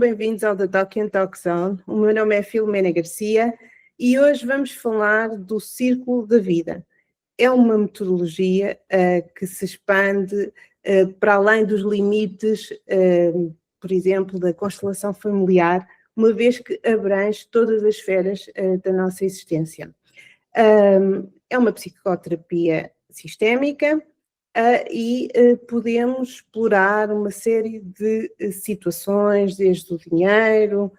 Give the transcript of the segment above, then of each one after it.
bem-vindos ao The Talk and Talk Zone. O meu nome é Filomena Garcia e hoje vamos falar do Círculo da Vida. É uma metodologia que se expande para além dos limites, por exemplo, da constelação familiar, uma vez que abrange todas as esferas da nossa existência. É uma psicoterapia sistémica e podemos explorar uma série de situações, desde o dinheiro,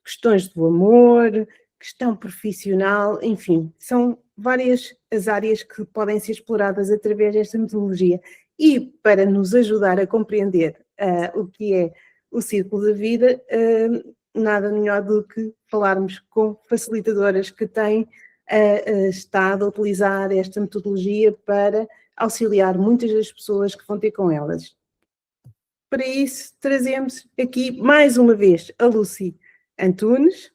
questões do amor, questão profissional, enfim, são várias as áreas que podem ser exploradas através desta metodologia. E para nos ajudar a compreender o que é o Círculo da Vida, nada melhor do que falarmos com facilitadoras que têm estado a utilizar esta metodologia para auxiliar muitas das pessoas que vão ter com elas. Para isso, trazemos aqui mais uma vez a Lucy Antunes,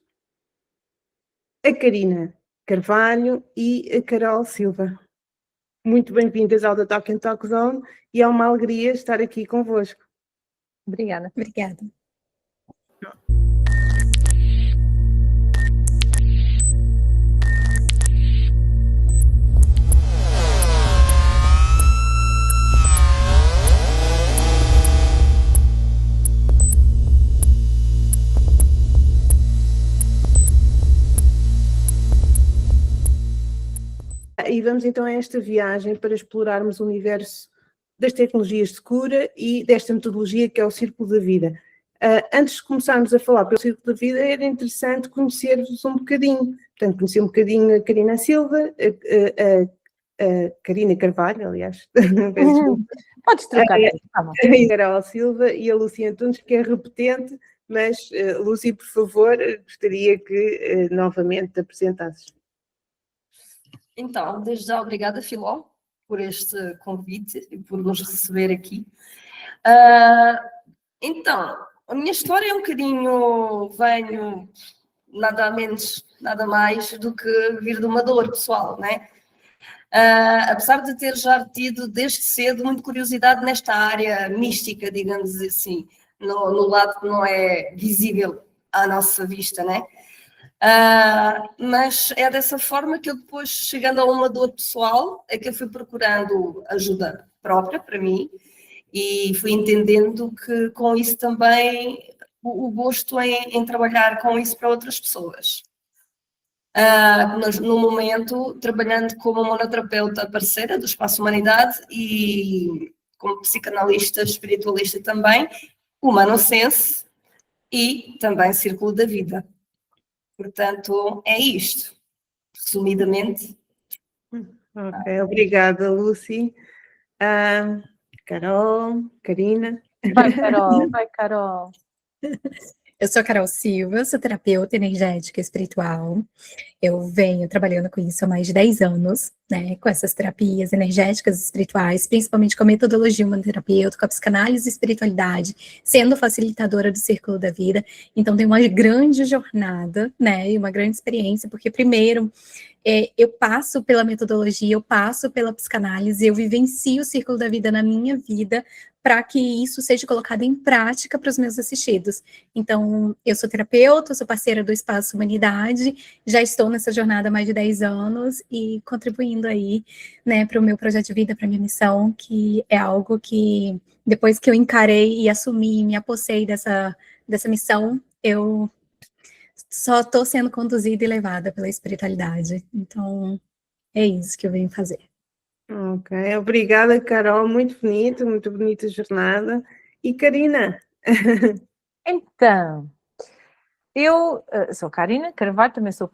a Karina Carvalho e a Carol Silva. Muito bem-vindas ao The Talk and Talk Zone e é uma alegria estar aqui convosco. Obrigada. Obrigada. E vamos então a esta viagem para explorarmos o universo das tecnologias de cura e desta metodologia que é o Círculo da Vida. Antes de começarmos a falar pelo Círculo da Vida, era interessante conhecer-vos um bocadinho. Portanto, conhecer um bocadinho a Karina Silva, a Karina Carvalho, aliás. Podes trocar. A Carol Silva e a Lucy Antunes, que é repetente, mas, Lucy, por favor, gostaria que novamente te apresentasses. Então, desde já, obrigada, Filó, por este convite e por nos receber aqui. Então, a minha história é um bocadinho, venho nada menos, nada mais do que vir de uma dor pessoal, né? Apesar de ter já tido desde cedo muita curiosidade nesta área mística, digamos assim, no lado que não é visível à nossa vista, né? Mas é dessa forma que eu depois, chegando a uma dor pessoal, é que eu fui procurando ajuda própria para mim e fui entendendo que com isso também o gosto em trabalhar com isso para outras pessoas. No momento, trabalhando como monoterapeuta parceira do Espaço Humanidade e como psicanalista, espiritualista também, humanosense e também Círculo da Vida. Portanto, é isto, resumidamente. Ok, obrigada, Lucy. Carol, Karina. Vai, Carol. Eu sou a Carol Silva, sou terapeuta energética espiritual. Eu venho trabalhando com isso há mais de 10 anos, né, com essas terapias energéticas e espirituais, principalmente com a metodologia humanoterapeuta, com a psicanálise e espiritualidade, sendo facilitadora do Círculo da Vida. Então, tem uma grande jornada, né, e uma grande experiência, porque primeiro, eu passo pela metodologia, eu passo pela psicanálise, eu vivencio o Círculo da Vida na minha vida, para que isso seja colocado em prática para os meus assistidos. Então, eu sou terapeuta, sou parceira do Espaço Humanidade, já estou nessa jornada há mais de 10 anos e contribuindo aí, né, para o meu projeto de vida, para a minha missão, que é algo que, depois que eu encarei e assumi, me apossei dessa missão, eu só estou sendo conduzida e levada pela espiritualidade. Então, é isso que eu venho fazer. Ok, obrigada, Carol, muito bonita jornada. E Karina? Então, eu sou Karina Carvalho, também sou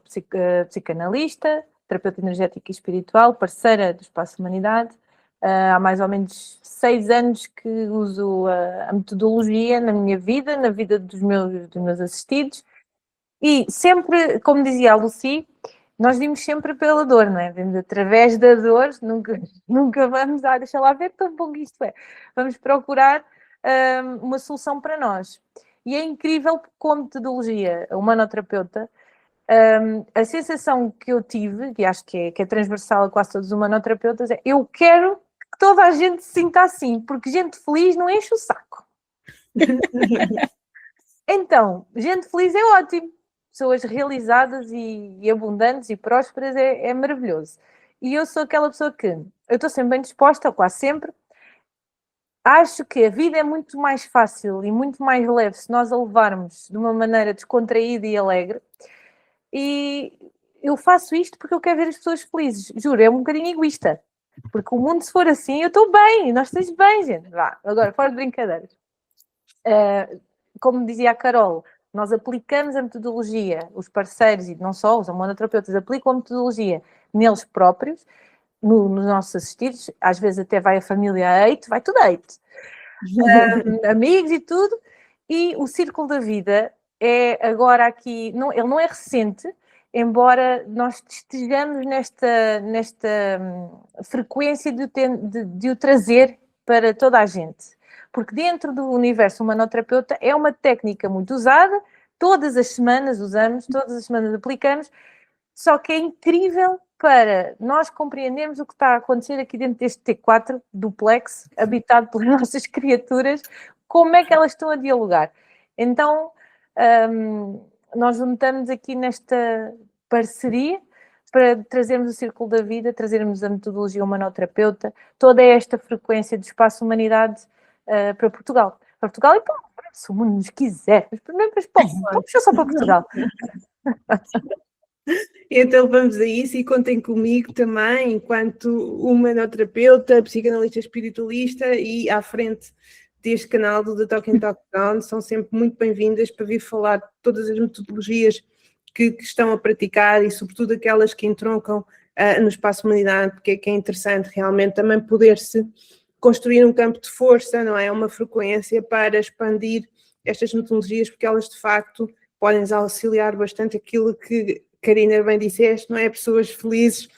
psicanalista, terapeuta energética e espiritual, parceira do Espaço Humanidade. Há mais ou menos 6 anos que uso a metodologia na minha vida, na vida dos meus assistidos. E sempre, como dizia a Lucy, nós vimos sempre pela dor, não é? Vimos através da dor, nunca vamos, deixa lá ver tão bom que isto é. Vamos procurar uma solução para nós. E é incrível como metodologia humanoterapeuta, a sensação que eu tive, que acho que é transversal a quase todos os humanoterapeutas, é eu quero que toda a gente se sinta assim, porque gente feliz não enche o saco. Então, gente feliz é ótimo. Pessoas realizadas e abundantes e prósperas é maravilhoso. E eu sou aquela pessoa que eu estou sempre bem disposta, ou quase sempre. Acho que a vida é muito mais fácil e muito mais leve se nós a levarmos de uma maneira descontraída e alegre. E eu faço isto porque eu quero ver as pessoas felizes. Juro, é um bocadinho egoísta. Porque o mundo, se for assim, eu estou bem, nós estamos bem, gente. Vá, agora, fora de brincadeiras. Como dizia a Carol, nós aplicamos a metodologia, os parceiros e não só, os hormonoterapeutas aplicam a metodologia neles próprios, nos nossos assistidos, às vezes até vai a família a eito, vai tudo a eito, amigos e tudo, e o círculo da vida é agora aqui, não, ele não é recente, embora nós estejamos nesta frequência de o trazer para toda a gente. Porque dentro do universo humanoterapeuta é uma técnica muito usada, todas as semanas usamos, todas as semanas aplicamos, só que é incrível para nós compreendermos o que está a acontecer aqui dentro deste T4 duplex, habitado pelas nossas criaturas, como é que elas estão a dialogar. Então, nós juntamos aqui nesta parceria para trazermos o Círculo da Vida, trazermos a metodologia humanoterapeuta, toda esta frequência do espaço humanidade para Portugal. Para Portugal e para se o mundo nos quiser, mas primeiro vamos só para Portugal. Então vamos a isso e contem comigo também, enquanto humanoterapeuta, psicanalista espiritualista e à frente deste canal do The Talking Talk Down, são sempre muito bem-vindas para vir falar de todas as metodologias que estão a praticar e sobretudo aquelas que entroncam no espaço humanidade, porque é interessante realmente também poder-se construir um campo de força, não é? Uma frequência para expandir estas metodologias, porque elas de facto podem auxiliar bastante aquilo que Karina bem disseste, não é? Pessoas felizes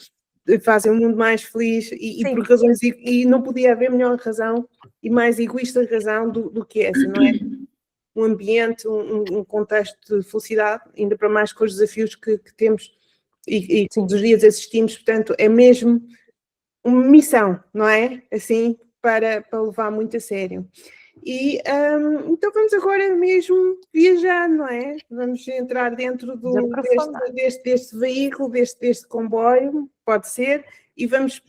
fazem o mundo mais feliz e por razões, e não podia haver melhor razão e mais egoísta razão do que essa, não é? Um ambiente, um contexto de felicidade, ainda para mais com os desafios que temos e todos os dias assistimos, portanto é mesmo uma missão, não é? Assim, para levar muito a sério. E então vamos agora mesmo viajar, não é? Vamos entrar dentro deste veículo, deste comboio, pode ser, e vamos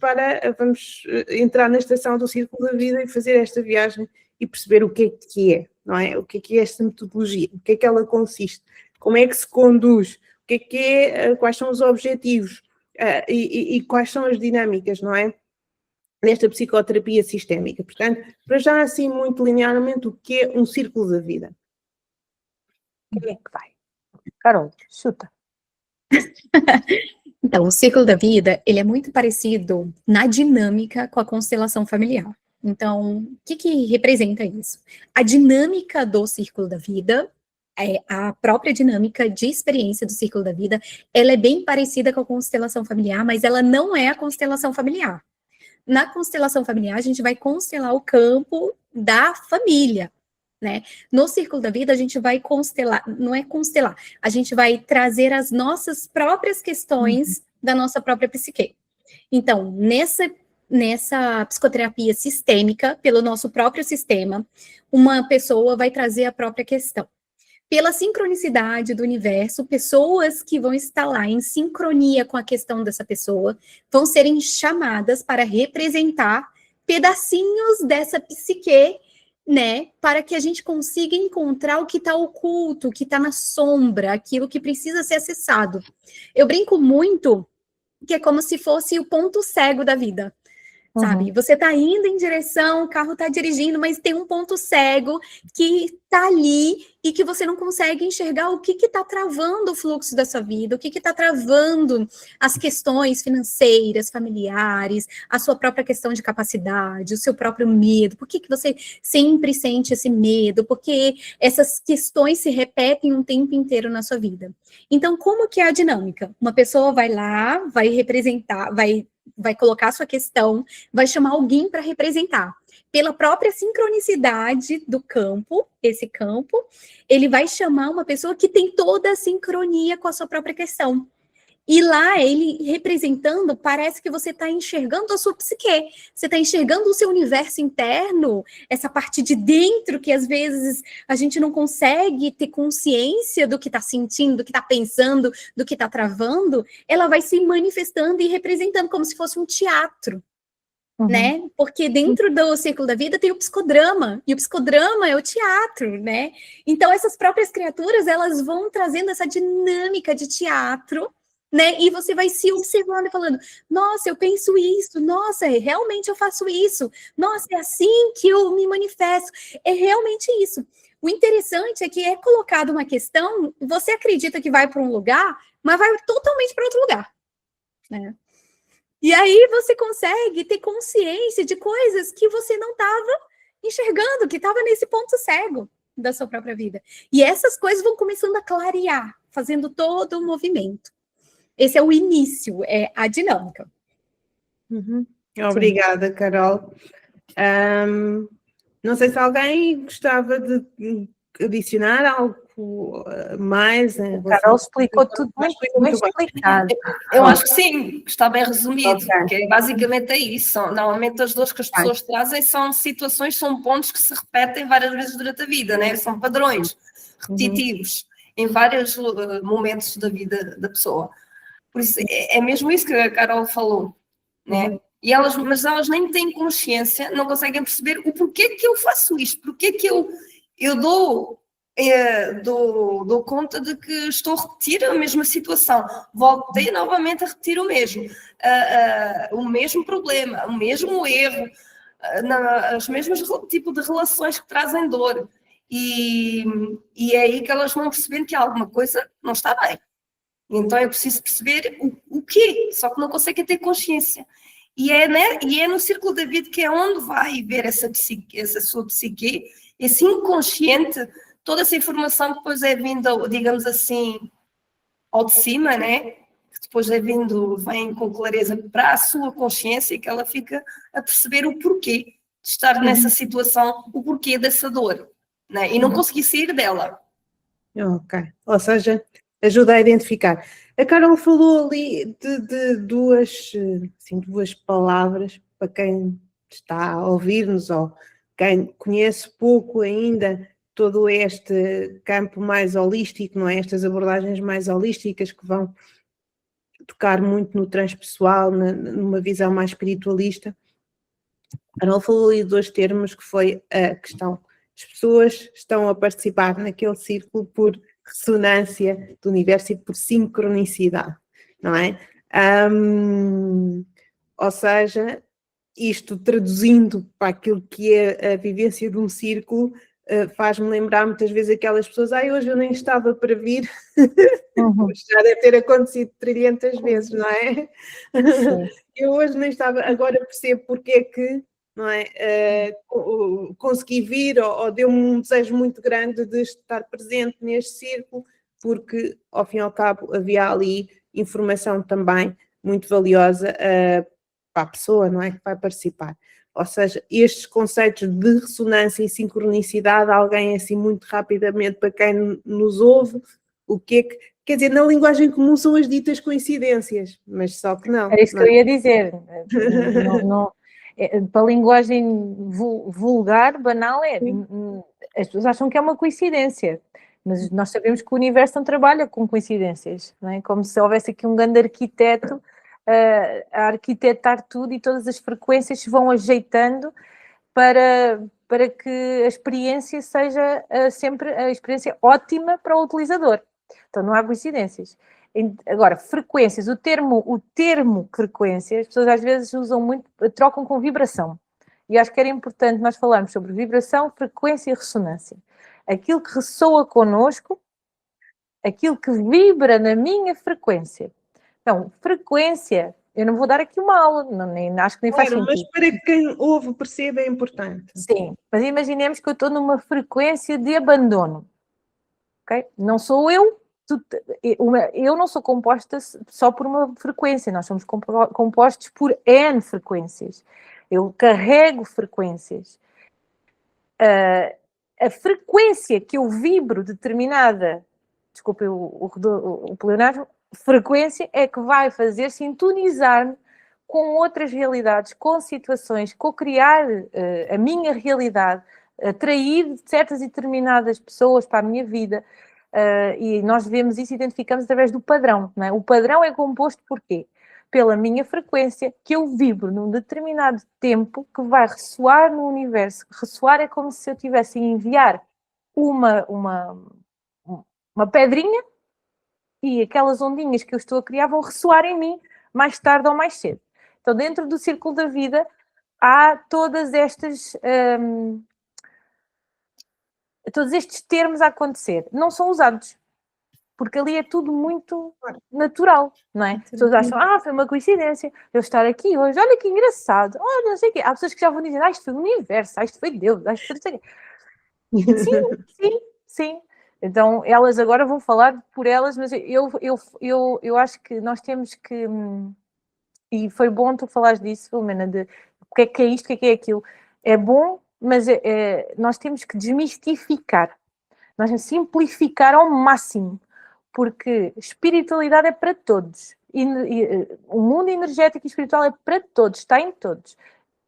entrar na estação do Círculo da Vida e fazer esta viagem e perceber o que é, não é? O que é esta metodologia, o que é que ela consiste, como é que se conduz, o que é, quais são os objetivos e quais são as dinâmicas, não é? Nesta psicoterapia sistémica. Portanto, para já assim muito linearmente, o que é um círculo da vida? Quem é que vai? Carol, chuta. Então, o círculo da vida, ele é muito parecido na dinâmica com a constelação familiar. Então, o que representa isso? A dinâmica do círculo da vida, a própria dinâmica de experiência do círculo da vida, ela é bem parecida com a constelação familiar, mas ela não é a constelação familiar. Na constelação familiar, a gente vai constelar o campo da família, né? No círculo da vida, a gente vai constelar, não é constelar, a gente vai trazer as nossas próprias questões da nossa própria psique. Então, nessa psicoterapia sistêmica, pelo nosso próprio sistema, uma pessoa vai trazer a própria questão. Pela sincronicidade do universo, pessoas que vão estar lá em sincronia com a questão dessa pessoa vão serem chamadas para representar pedacinhos dessa psique, né, para que a gente consiga encontrar o que está oculto, o que está na sombra, aquilo que precisa ser acessado. Eu brinco muito que é como se fosse o ponto cego da vida. Sabe, você tá indo em direção, o carro tá dirigindo, mas tem um ponto cego que tá ali e que você não consegue enxergar o que tá travando o fluxo da sua vida, o que tá travando as questões financeiras, familiares, a sua própria questão de capacidade, o seu próprio medo, por que você sempre sente esse medo, porque essas questões se repetem um tempo inteiro na sua vida. Então, como que é a dinâmica? Uma pessoa vai lá, vai representar, vai colocar a sua questão, vai chamar alguém para representar. Pela própria sincronicidade do campo, esse campo, ele vai chamar uma pessoa que tem toda a sincronia com a sua própria questão. E lá, ele representando, parece que você está enxergando a sua psique, você está enxergando o seu universo interno, essa parte de dentro que às vezes a gente não consegue ter consciência do que está sentindo, do que está pensando, do que está travando, ela vai se manifestando e representando como se fosse um teatro. Né? Porque dentro do ciclo da vida tem o psicodrama, e o psicodrama é o teatro, né? Então essas próprias criaturas, elas vão trazendo essa dinâmica de teatro, né? E você vai se observando e falando, nossa, eu penso isso, nossa, realmente eu faço isso, nossa, é assim que eu me manifesto, é realmente isso. O interessante é que é colocado uma questão, você acredita que vai para um lugar, mas vai totalmente para outro lugar, né? E aí você consegue ter consciência de coisas que você não estava enxergando, que estava nesse ponto cego da sua própria vida. E essas coisas vão começando a clarear, fazendo todo o movimento. Esse é o início, é a dinâmica. Obrigada, Carol. Não sei se alguém gostava de adicionar algo mais. Carol explicou tudo muito bem explicado. Eu acho que sim, está bem resumido, Ok. porque basicamente é isso. Normalmente as dores que as pessoas trazem são situações, são pontos que se repetem várias vezes durante a vida, né? São padrões repetitivos em vários momentos da vida da pessoa. Por isso, é mesmo isso que a Carol falou, né? E mas elas nem têm consciência, não conseguem perceber o porquê que eu faço isto, porquê que eu dou conta de que estou a repetir a mesma situação. Voltei novamente a repetir o mesmo problema, o mesmo erro, os mesmos tipo de relações que trazem dor. E é aí que elas vão perceber que alguma coisa não está bem. Então é preciso perceber o quê, só que não conseguem ter consciência. E é no círculo da vida que é onde vai ver essa sua psique, esse inconsciente, toda essa informação que depois é vinda, digamos assim, ao de cima, né? Que depois vem com clareza para a sua consciência e que ela fica a perceber o porquê de estar nessa situação, o porquê dessa dor, né? E não conseguir sair dela. Ok, ou seja, ajuda a identificar. A Carol falou ali de duas palavras para quem está a ouvir-nos ou quem conhece pouco ainda todo este campo mais holístico, não é? Estas abordagens mais holísticas que vão tocar muito no transpessoal, numa visão mais espiritualista. A Carol falou ali de dois termos, que foi a questão: as pessoas estão a participar naquele círculo por ressonância do universo e por sincronicidade, não é? Ou seja, isto traduzindo para aquilo que é a vivência de um círculo, faz-me lembrar muitas vezes aquelas pessoas, hoje eu nem estava para vir, já deve ter acontecido 300 vezes, não é? Eu hoje nem estava, agora percebo porque é que, não é? Consegui vir ou deu-me um desejo muito grande de estar presente neste círculo, porque ao fim e ao cabo havia ali informação também muito valiosa para a pessoa, não é? Que vai participar. Ou seja, estes conceitos de ressonância e sincronicidade, alguém assim muito rapidamente, para quem nos ouve, o que é que, quer dizer, na linguagem comum são as ditas coincidências, mas só que não. Era isso que eu ia dizer. Para a linguagem vulgar, banal, as pessoas acham que é uma coincidência, mas nós sabemos que o universo não trabalha com coincidências, não é? Como se houvesse aqui um grande arquiteto a arquitetar tudo e todas as frequências se vão ajeitando para que a experiência seja sempre a experiência ótima para o utilizador. Então não há coincidências. Agora, frequências, o termo frequência, as pessoas às vezes usam muito, trocam com vibração. E acho que era importante nós falarmos sobre vibração, frequência e ressonância. Aquilo que ressoa connosco, aquilo que vibra na minha frequência. Então, frequência, eu não vou dar aqui uma aula, acho que nem faz sentido. Mas para quem ouve, percebe, é importante. Sim, mas imaginemos que eu estou numa frequência de abandono. Okay? Não sou eu não sou composta só por uma frequência, nós somos compostos por N frequências. Eu carrego frequências. A frequência que eu vibro determinada, desculpe o pleonasmo, frequência é que vai fazer sintonizar-me com outras realidades, com situações, co-criar a minha realidade, atrair certas e determinadas pessoas para a minha vida, e nós vemos isso e identificamos através do padrão, não é? O padrão é composto por quê? Pela minha frequência, que eu vibro num determinado tempo que vai ressoar no universo. Ressoar é como se eu tivesse a enviar uma pedrinha e aquelas ondinhas que eu estou a criar vão ressoar em mim mais tarde ou mais cedo. Então, dentro do círculo da vida, há todas estas... todos estes termos a acontecer. Não são usados, porque ali é tudo muito natural, não é? As pessoas acham, foi uma coincidência eu estar aqui hoje, olha que engraçado, olha, não sei o quê. Há pessoas que já vão dizer, isto foi o universo, isto foi Deus, isto foi não sei o quê. Sim. Então, elas agora vão falar por elas, mas eu acho que nós temos que... E foi bom tu falares disso, Filomena, de o que é isto, o que é aquilo. É bom, mas nós temos que desmistificar, nós temos que simplificar ao máximo, porque espiritualidade é para todos. O mundo energético e espiritual é para todos, está em todos.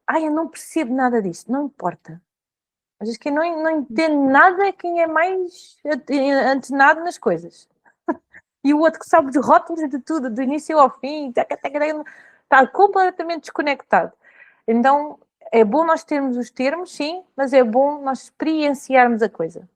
Eu não percebo nada disso, não importa. Às vezes quem não entende nada é quem é mais antenado nas coisas. E o outro que sabe de rótulos de tudo, do início ao fim, está completamente desconectado. Então, é bom nós termos os termos, sim, mas é bom nós experienciarmos a coisa.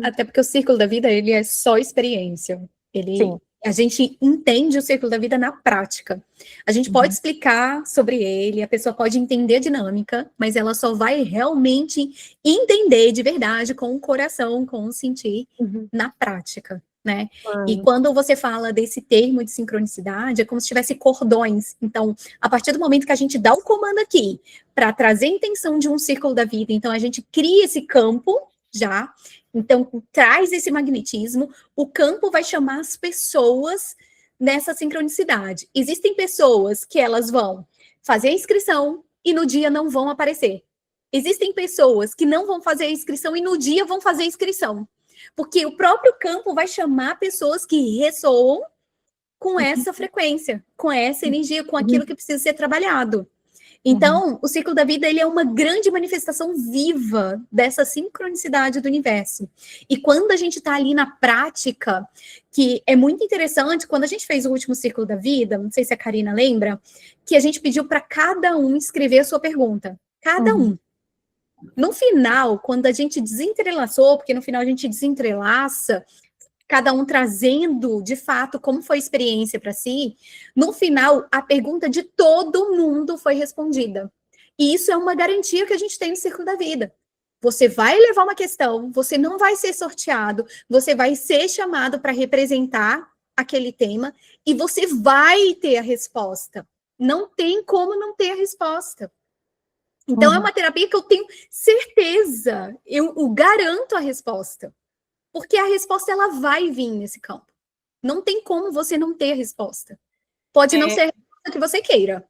Até porque o círculo da vida, ele é só experiência. Sim. A gente entende o círculo da vida na prática. A gente pode explicar sobre ele, a pessoa pode entender a dinâmica, mas ela só vai realmente entender de verdade com o coração, com o sentir, na prática, né? E quando você fala desse termo de sincronicidade, é como se tivesse cordões. Então, a partir do momento que a gente dá o comando aqui para trazer a intenção de um círculo da vida, então a gente cria esse campo já. Então, traz esse magnetismo, o campo vai chamar as pessoas nessa sincronicidade. Existem pessoas que elas vão fazer a inscrição e no dia não vão aparecer. Existem pessoas que não vão fazer a inscrição e no dia vão fazer a inscrição. Porque o próprio campo vai chamar pessoas que ressoam com essa frequência, com essa energia, com aquilo que precisa ser trabalhado. Então, o ciclo da vida, ele é uma grande manifestação viva dessa sincronicidade do universo. E quando a gente está ali na prática, que é muito interessante, quando a gente fez o último ciclo da vida, não sei se a Karina lembra, que a gente pediu para cada um escrever a sua pergunta. Cada um. No final, quando a gente desentrelaçou, porque no final a gente desentrelaça, cada um trazendo, de fato, como foi a experiência para si, no final, a pergunta de todo mundo foi respondida. E isso é uma garantia que a gente tem no Círculo da Vida. Você vai levar uma questão, você não vai ser sorteado, você vai ser chamado para representar aquele tema e você vai ter a resposta. Não tem como não ter a resposta. Então, é uma terapia que eu tenho certeza, eu garanto a resposta. Porque a resposta, ela vai vir nesse campo. Não tem como você não ter a resposta. Pode não ser a resposta que você queira.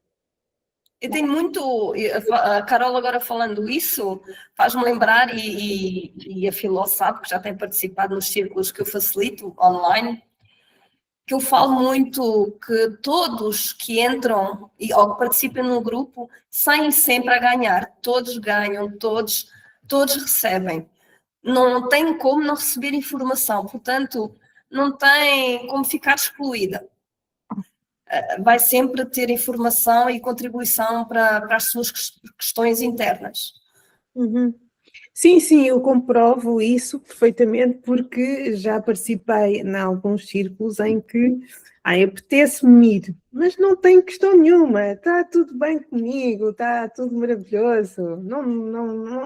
Eu tenho muito... A Carol agora falando isso, faz-me lembrar, e a Filó sabe, que já tem participado nos círculos que eu facilito online, que eu falo muito que todos que entram ou que participam no grupo saem sempre a ganhar. Todos ganham, todos recebem. Não tem como não receber informação, portanto, não tem como ficar excluída. Vai sempre ter informação e contribuição para as suas questões internas. Sim, eu comprovo isso perfeitamente porque já participei em alguns círculos em que apetece-me ir, mas não tenho questão nenhuma, está tudo bem comigo, está tudo maravilhoso,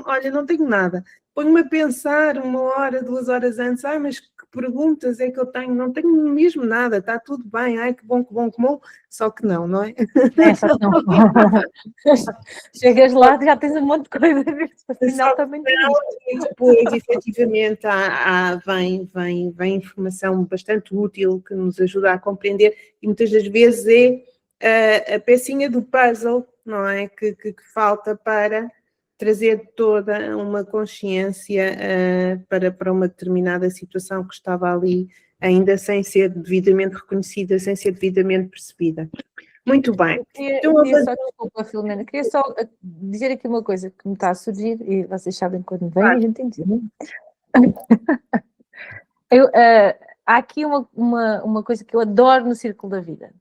olha, não tenho nada. Ponho-me a pensar 1 hora, 2 horas antes, mas que perguntas é que eu tenho? Não tenho mesmo nada, está tudo bem, que bom, só que não é? Só que não. Chegas lá, já tens um monte de coisa a ver, afinal também e depois, efetivamente, vem informação bastante útil que nos ajuda a compreender e muitas das vezes é a pecinha do puzzle, não é? Que falta para trazer toda uma consciência para uma determinada situação que estava ali, ainda sem ser devidamente reconhecida, sem ser devidamente percebida. Muito bem. Desculpa, Filomena, queria só dizer aqui uma coisa que me está a surgir, e vocês sabem quando vem, a gente entende, não é? Há aqui uma coisa que eu adoro no círculo da vida,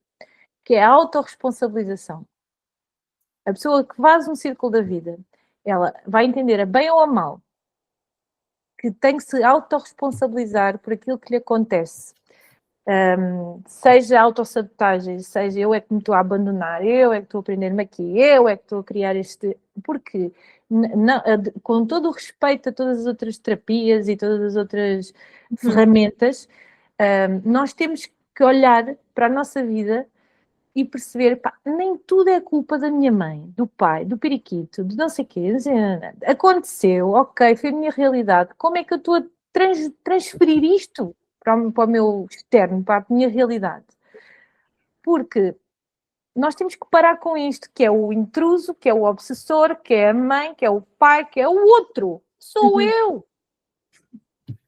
que é a autorresponsabilização. A pessoa que faz um círculo da vida, ela vai entender a bem ou a mal que tem que se autorresponsabilizar por aquilo que lhe acontece. Seja autossabotagem, seja eu é que me estou a abandonar, eu é que estou a prender-me aqui, eu é que estou a criar este... Porque, com todo o respeito a todas as outras terapias e todas as outras ferramentas, nós temos que olhar para a nossa vida e perceber, pá, nem tudo é culpa da minha mãe, do pai, do periquito, de não sei o quê. Aconteceu, ok, foi a minha realidade. Como é que eu estou a transferir isto para o meu externo, para a minha realidade? Porque nós temos que parar com isto, que é o intruso, que é o obsessor, que é a mãe, que é o pai, que é o outro. Sou eu!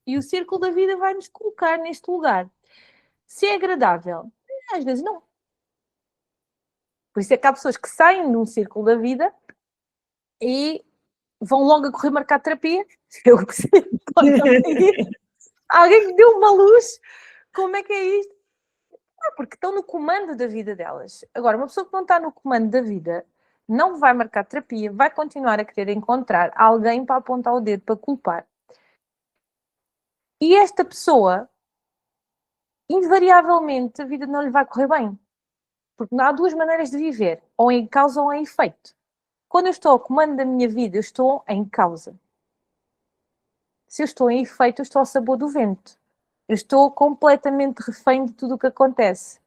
E o círculo da vida vai nos colocar neste lugar. Se é agradável, às vezes não. Por isso é que há pessoas que saem de um círculo da vida e vão logo a correr marcar terapia. Eu que sei, alguém que deu uma luz. Como é que é isto? Porque estão no comando da vida delas. Agora, uma pessoa que não está no comando da vida não vai marcar terapia, vai continuar a querer encontrar alguém para apontar o dedo, para culpar. E esta pessoa, invariavelmente, a vida não lhe vai correr bem. Porque há duas maneiras de viver, ou em causa ou em efeito. Quando eu estou ao comando da minha vida, eu estou em causa. Se eu estou em efeito, eu estou ao sabor do vento. Eu estou completamente refém de tudo o que acontece.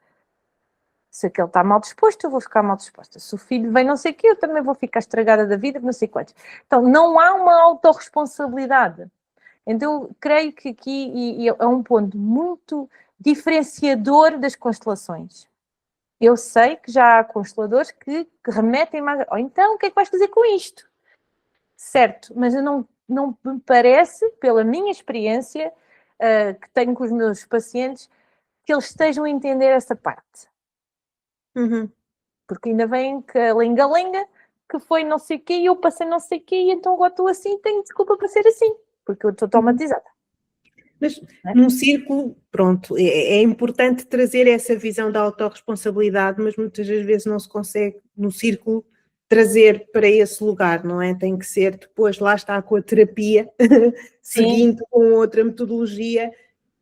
Se aquele está mal disposto, eu vou ficar mal disposta. Se o filho vem não sei o quê, eu também vou ficar estragada da vida, não sei quantos. Então, não há uma autorresponsabilidade. Então, eu creio que aqui é um ponto muito diferenciador das constelações. Eu sei que já há consteladores que remetem mais... Oh, então, o que é que vais fazer com isto? Certo, mas eu não me parece, pela minha experiência que tenho com os meus pacientes, que eles estejam a entender essa parte. Porque ainda vem que a lenga-lenga, que foi não sei o quê, e eu passei não sei o quê, e então agora estou assim, tenho desculpa para ser assim, porque eu estou traumatizada. Mas num círculo, pronto, é importante trazer essa visão da autorresponsabilidade, mas muitas das vezes não se consegue no círculo trazer para esse lugar, não é? Tem que ser depois, lá está com a terapia, seguindo com outra metodologia,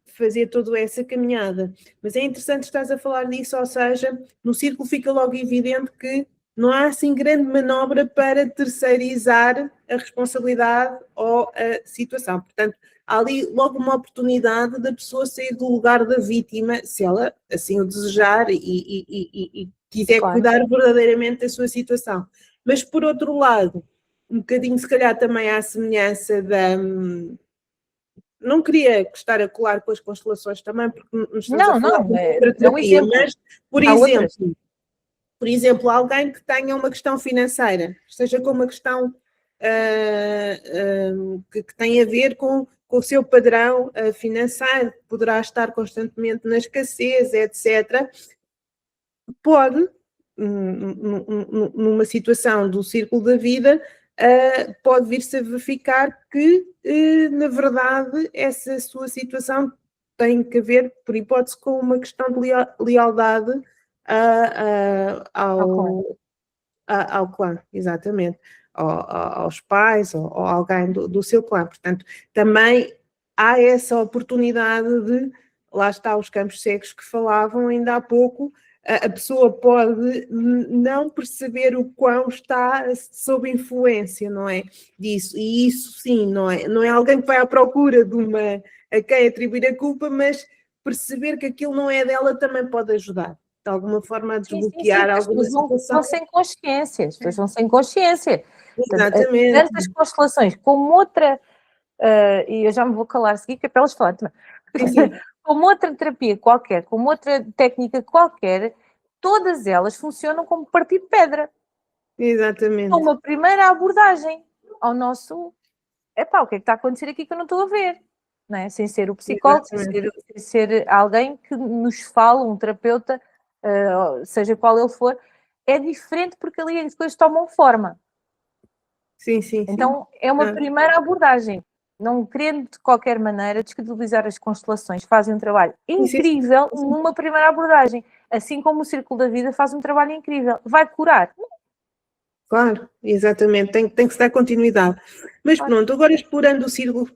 fazer toda essa caminhada. Mas é interessante estás a falar disso, ou seja, no círculo fica logo evidente que não há assim grande manobra para terceirizar a responsabilidade ou a situação. Portanto, há ali logo uma oportunidade da pessoa sair do lugar da vítima, se ela assim o desejar e quiser cuidar verdadeiramente da sua situação. Mas, por outro lado, um bocadinho se calhar também à semelhança da... Não queria estar a colar com as constelações também, porque não estamos a falar de outra terapia, mas, por exemplo, alguém que tenha uma questão financeira, esteja com uma questão que tem a ver com o seu padrão financeiro, poderá estar constantemente na escassez, etc., pode, numa situação do círculo da vida, pode vir-se a verificar que, na verdade, essa sua situação tem que ver, por hipótese, com uma questão de lealdade ao clã, exatamente, aos pais ou alguém do seu clã. Portanto, também há essa oportunidade de, lá está os campos cegos que falavam ainda há pouco, a pessoa pode não perceber o quão está sob influência, não é? Disso. E isso sim, não é alguém que vai à procura de a quem atribuir a culpa, mas perceber que aquilo não é dela também pode ajudar, de alguma forma, a desbloquear alguma situação. As pessoas vão sem consciência, as pessoas vão sem consciência. Exatamente. Tanto as constelações como outra, e eu já me vou calar a seguir, que é para elas falarem também. Como outra terapia qualquer, como outra técnica qualquer, todas elas funcionam como partir de pedra. Exatamente. Uma primeira abordagem. ao nosso, o que é que está a acontecer aqui que eu não estou a ver, não é? Sem ser o psicólogo, sem ser alguém que nos fala, um terapeuta, seja qual ele for, é diferente porque ali as coisas tomam forma. Sim. Então, é uma primeira abordagem. Não querendo de qualquer maneira descredibilizar as constelações, fazem um trabalho incrível numa primeira abordagem. Assim como o Círculo da Vida faz um trabalho incrível. Vai curar? Claro, exatamente, tem que se dar continuidade. Mas pronto, agora explorando o círculo,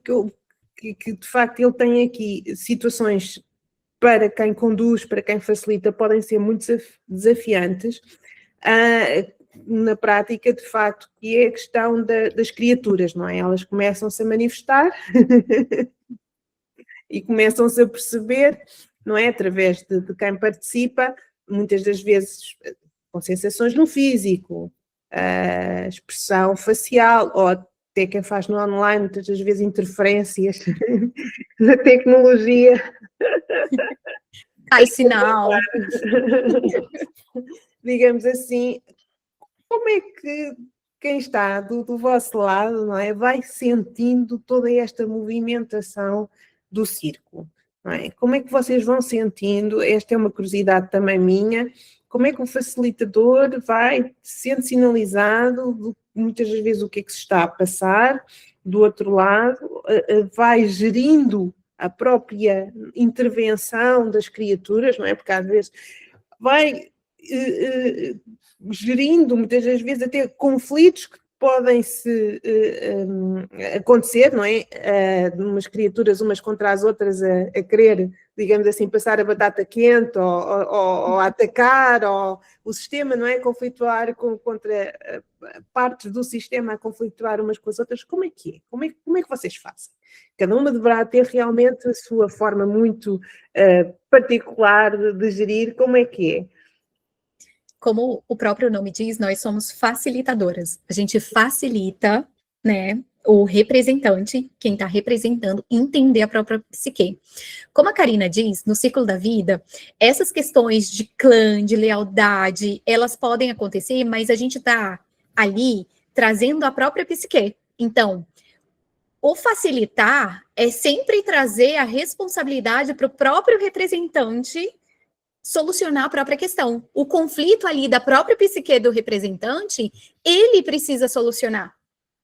que de facto ele tem aqui situações para quem conduz, para quem facilita, podem ser muito desafiantes. Na prática, de facto, que é a questão das criaturas, não é? Elas começam-se a manifestar e começam-se a perceber, não é? Através de quem participa, muitas das vezes com sensações no físico, a expressão facial, ou até quem faz no online, muitas das vezes interferências da tecnologia. Cai sinal. Digamos assim, como é que quem está do vosso lado, não é, vai sentindo toda esta movimentação do círculo, não é? Como é que vocês vão sentindo? Esta é uma curiosidade também minha. Como é que o facilitador vai sendo sinalizado muitas das vezes o que é que se está a passar do outro lado, vai gerindo a própria intervenção das criaturas, não é? Porque às vezes vai gerindo muitas das vezes até conflitos que podem-se acontecer, não é? Umas criaturas umas contra as outras a querer, digamos assim, passar a batata quente ou a atacar, ou o sistema, não é? Conflituar contra partes do sistema a conflituar umas com as outras. Como é que é? Como é que vocês fazem? Cada uma deverá ter realmente a sua forma muito particular de gerir. Como é que é? Como o próprio nome diz, nós somos facilitadoras. A gente facilita, né, o representante, quem está representando, entender a própria psique. Como a Karina diz, no ciclo da vida, essas questões de clã, de lealdade, elas podem acontecer, mas a gente está ali trazendo a própria psique. Então, o facilitar é sempre trazer a responsabilidade para o próprio representante solucionar a própria questão. O conflito ali da própria psique do representante, ele precisa solucionar.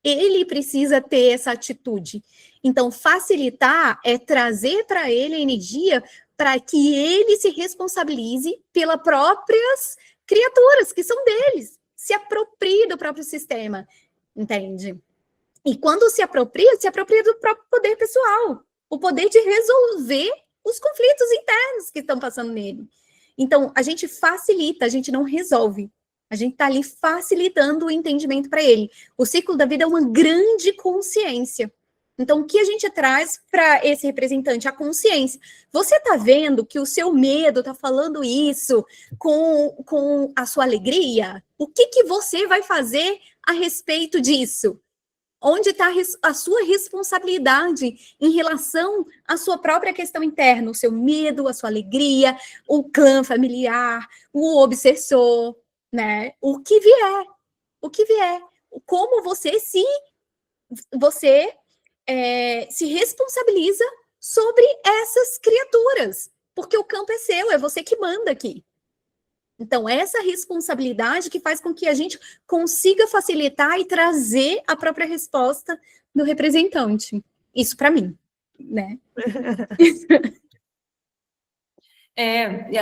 Ele precisa ter essa atitude. Então, facilitar é trazer para ele a energia para que ele se responsabilize pelas próprias criaturas que são deles. Se aproprie do próprio sistema. Entende? E quando se apropria do próprio poder pessoal. O poder de resolver os conflitos internos que estão passando nele. Então, a gente facilita, a gente não resolve. A gente está ali facilitando o entendimento para ele. O ciclo da vida é uma grande consciência. Então, o que a gente traz para esse representante? A consciência. Você está vendo que o seu medo está falando isso com a sua alegria? O que você vai fazer a respeito disso? Onde está a sua responsabilidade em relação à sua própria questão interna, o seu medo, a sua alegria, o clã familiar, o obsessor, né? O que vier, como você se responsabiliza sobre essas criaturas, porque o campo é seu, é você que manda aqui. Então, essa responsabilidade que faz com que a gente consiga facilitar e trazer a própria resposta do representante. Isso para mim, né?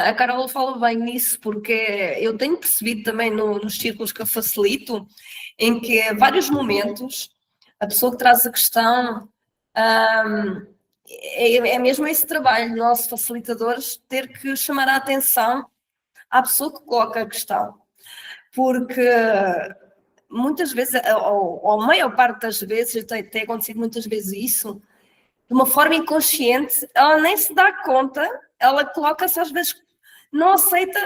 A Carol fala bem nisso, porque eu tenho percebido também nos círculos que eu facilito, em que a vários momentos a pessoa que traz a questão é mesmo esse trabalho, nós facilitadores, ter que chamar a atenção à pessoa que coloca a questão, porque muitas vezes, ou a maior parte das vezes, tem acontecido muitas vezes isso, de uma forma inconsciente, ela nem se dá conta, ela coloca-se às vezes, não aceita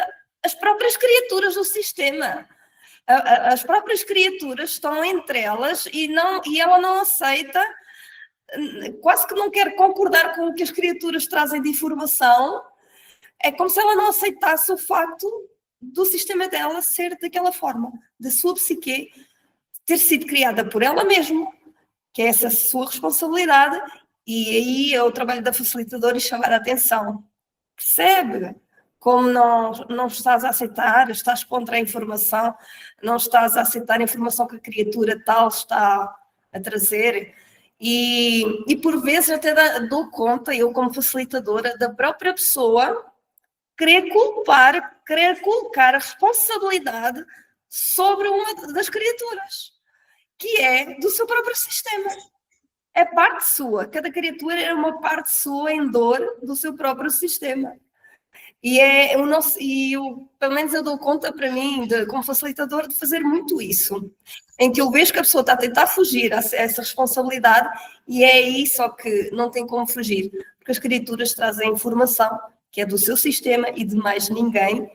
as próprias criaturas do sistema. As próprias criaturas estão entre elas e ela não aceita, quase que não quer concordar com o que as criaturas trazem de informação. É como se ela não aceitasse o facto do sistema dela ser daquela forma, da sua psique ter sido criada por ela mesma, que é essa sua responsabilidade, e aí é o trabalho da facilitadora e chamar a atenção. Percebe? Como não estás a aceitar, estás contra a informação, não estás a aceitar a informação que a criatura tal está a trazer. E por vezes até dou conta, eu como facilitadora, da própria pessoa querer colocar a responsabilidade sobre uma das criaturas, que é do seu próprio sistema. É parte sua. Cada criatura é uma parte sua em dor do seu próprio sistema. E pelo menos eu dou conta para mim, como facilitador, de fazer muito isso. Em que eu vejo que a pessoa está a tentar fugir a essa responsabilidade e é aí só que não tem como fugir. Porque as criaturas trazem informação que é do seu sistema e de mais ninguém.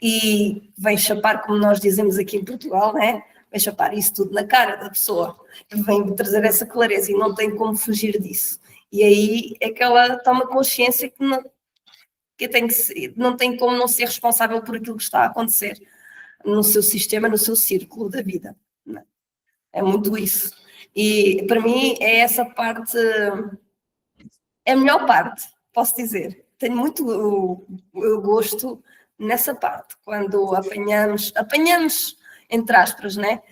E vem chapar, como nós dizemos aqui em Portugal, né? Vem chapar isso tudo na cara da pessoa. Vem trazer essa clareza e não tem como fugir disso. E aí é que ela toma consciência que não tem como não ser responsável por aquilo que está a acontecer no seu sistema, no seu círculo da vida. É muito isso. E para mim é essa parte, é a melhor parte, posso dizer. Tenho muito gosto nessa parte, quando apanhamos entre aspas, né?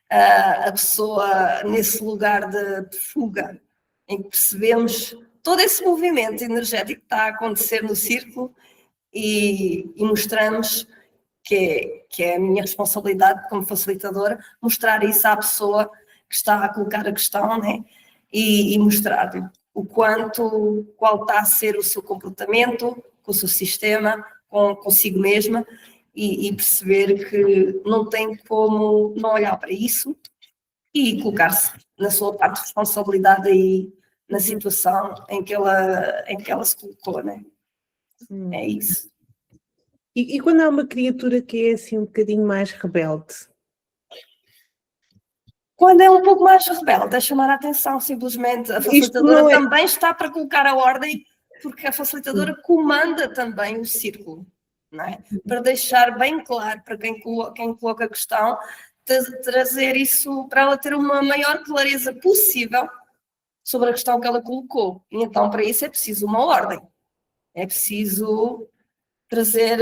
A pessoa nesse lugar de fuga, em que percebemos todo esse movimento energético que está a acontecer no círculo e mostramos que é a minha responsabilidade como facilitadora, mostrar isso à pessoa que está a colocar a questão, né? E mostrar-lhe qual está a ser o seu comportamento, com o seu sistema, consigo mesma, e perceber que não tem como não olhar para isso e colocar-se na sua parte de responsabilidade aí na situação em que ela se colocou, né? É isso. E quando há uma criatura que é assim um bocadinho mais rebelde? Quando é um pouco mais rebelde, é chamar a atenção, simplesmente. A facilitadora também está para colocar a ordem, porque a facilitadora comanda também o círculo, não é? Para deixar bem claro para quem coloca a questão, trazer isso para ela ter uma maior clareza possível sobre a questão que ela colocou. E então, para isso, é preciso uma ordem. É preciso trazer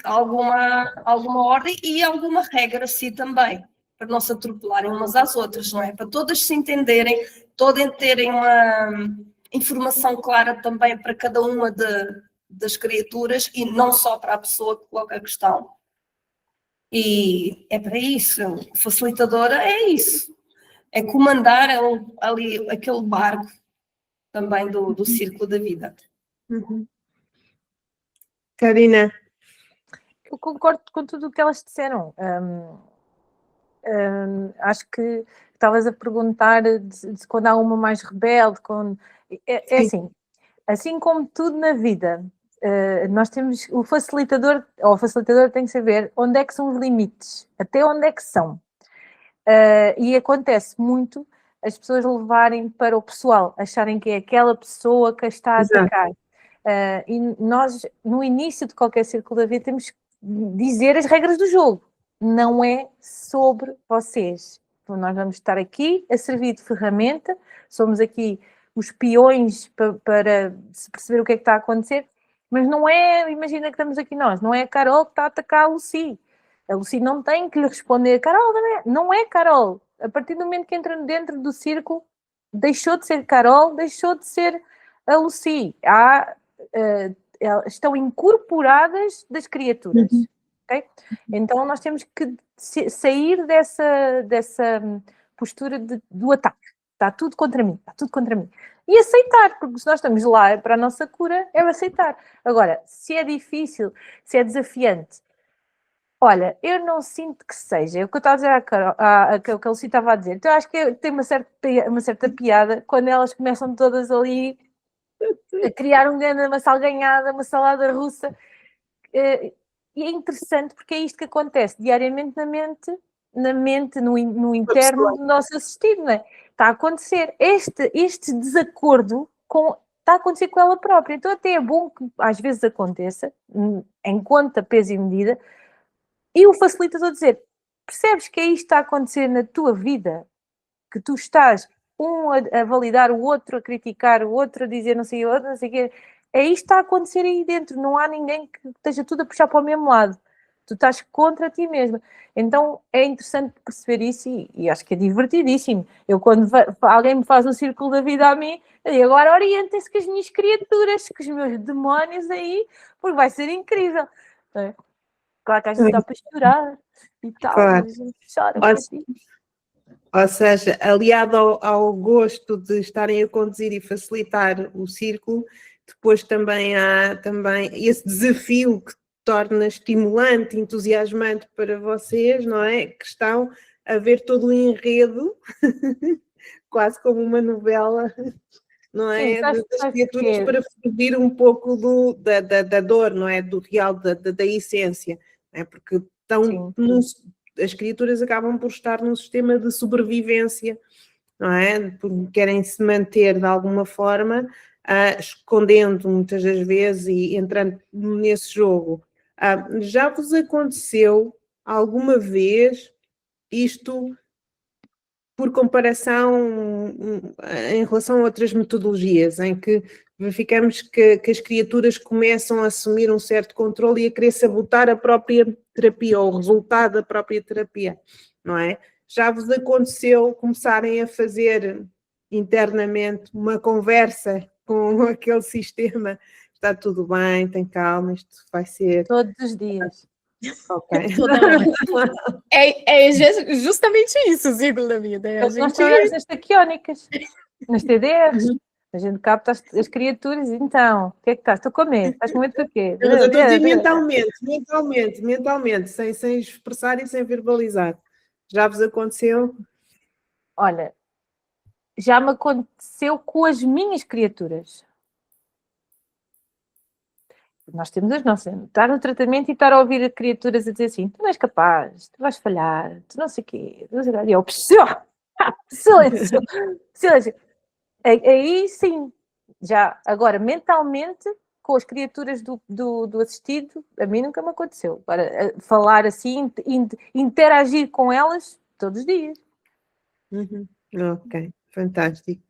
alguma ordem e alguma regra assim também, para não se atropelarem umas às outras, não é? Para todas se entenderem, todas terem uma informação clara também para cada uma das criaturas e não só para a pessoa que coloca a questão. E é para isso, facilitadora é isso. É comandar ali aquele barco também do círculo da vida. Uhum. Karina? Eu concordo com tudo o que elas disseram. Acho que estavas a perguntar de quando há uma mais rebelde. É assim como tudo na vida, nós temos o facilitador, ou o facilitador tem que saber onde é que são os limites, até onde é que são. E acontece muito as pessoas levarem para o pessoal, acharem que é aquela pessoa que a está a atacar. E nós, no início de qualquer círculo da vida, temos que dizer as regras do jogo. Não é sobre vocês. Então, nós vamos estar aqui a servir de ferramenta, somos aqui os peões para se perceber o que é que está a acontecer, mas não é, imagina que estamos aqui nós, não é a Carol que está a atacar a Lucy. A Lucy não tem que lhe responder, Carol, não é Carol. A partir do momento que entra dentro do círculo, deixou de ser Carol, deixou de ser a Lucy. Estão incorporadas das criaturas. Okay? Então nós temos que sair dessa postura do ataque. Está tudo contra mim, está tudo contra mim. E aceitar, porque se nós estamos lá para a nossa cura, é aceitar. Agora, se é difícil, se é desafiante, olha, eu não sinto que seja. É o que eu estava a dizer, o que a Lucy estava a dizer. Então, eu acho que tem uma certa piada quando elas começam todas ali a criar uma salganhada, uma salada russa. E é interessante porque é isto que acontece diariamente na mente, no interno do nosso assistido, não é? Está a acontecer. Este desacordo está a acontecer com ela própria. Então, até é bom que às vezes aconteça, em conta, peso e medida, e o facilitador dizer, percebes que é isto que está a acontecer na tua vida, que tu estás a validar o outro, a criticar o outro, a dizer não sei o outro, não sei o quê, é isto que está a acontecer aí dentro, não há ninguém que esteja tudo a puxar para o mesmo lado, tu estás contra ti mesma. Então é interessante perceber isso e acho que é divertidíssimo. Eu quando alguém me faz um círculo da vida a mim, e agora orientem-se com as minhas criaturas, com os meus demónios aí, porque vai ser incrível. É. Claro que às vezes dá para chorar e tal, Claro. mas a gente chora Ou por ti. Ou seja, aliado ao gosto de estarem a conduzir e facilitar o círculo, depois também há esse desafio que torna estimulante, entusiasmante para vocês, não é? Que estão a ver todo o enredo, quase como uma novela, não é? Sim, Das sabes criaturas porquê? para fugir um pouco da dor, não é? Do real, da essência, não é? Porque estão as criaturas acabam por estar num sistema de sobrevivência, não é? Porque querem se manter de alguma forma, escondendo muitas das vezes e entrando nesse jogo. Já vos aconteceu alguma vez isto por comparação em relação a outras metodologias, em que verificamos que as criaturas começam a assumir um certo controle e a querer sabotar a própria terapia, ou o resultado da própria terapia, não é? Já vos aconteceu começarem a fazer internamente uma conversa com aquele sistema? Está tudo bem, tem calma, isto vai ser... Todos os dias. Ok. Toda hora. É justamente isso o círculo da vida. Nós trabalhamos nas taquiónicas, nas TDRs. A gente capta as criaturas, então, o que é que estás? Estou com medo, estás com medo do quê? Eu estou a dizer mentalmente, sem expressar e sem verbalizar. Já vos aconteceu? Olha, já me aconteceu com as minhas criaturas. Nós temos as nossas. Estar no tratamento e estar a ouvir as criaturas a dizer assim, tu não és capaz, tu vais falhar, tu não sei o quê. E eu, silêncio, silêncio. Aí sim, já. Agora, mentalmente, com as criaturas do assistido, a mim nunca me aconteceu. Agora, falar assim, interagir com elas todos os dias. Ok, fantástico.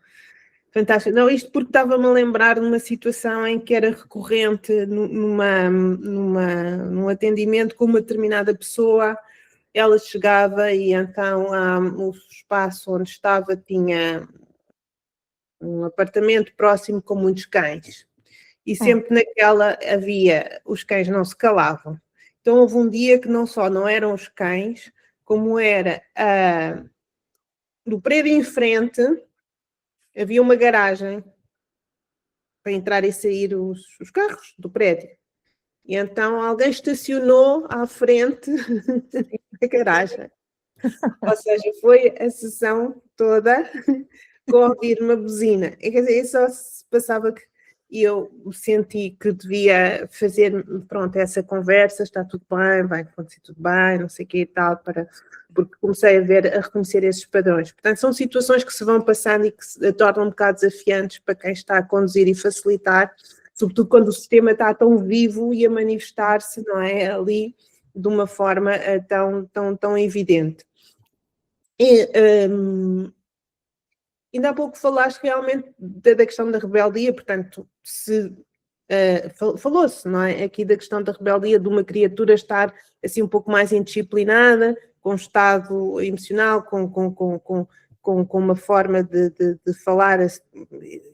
Fantástico. Não, isto porque estava-me a lembrar de uma situação em que era recorrente num atendimento com uma determinada pessoa, ela chegava e então o espaço onde estava tinha um apartamento próximo com muitos cães. E sempre naquela os cães não se calavam. Então houve um dia que não só não eram os cães, como era no prédio em frente, havia uma garagem para entrar e sair os carros do prédio. E então alguém estacionou à frente da garagem. Ou seja, foi a sessão toda com ouvir uma buzina. Quer dizer, isso só se passava que eu senti que devia fazer, pronto, essa conversa, está tudo bem, vai acontecer tudo bem, não sei o que e tal, porque comecei a reconhecer esses padrões. Portanto, são situações que se vão passando e que se tornam um bocado desafiantes para quem está a conduzir e facilitar, sobretudo quando o sistema está tão vivo e a manifestar-se, não é, ali de uma forma tão evidente. E, ainda há pouco falaste realmente da questão da rebeldia, portanto, falou-se, não é, aqui da questão da rebeldia, de uma criatura estar assim um pouco mais indisciplinada, com estado emocional, com uma forma de falar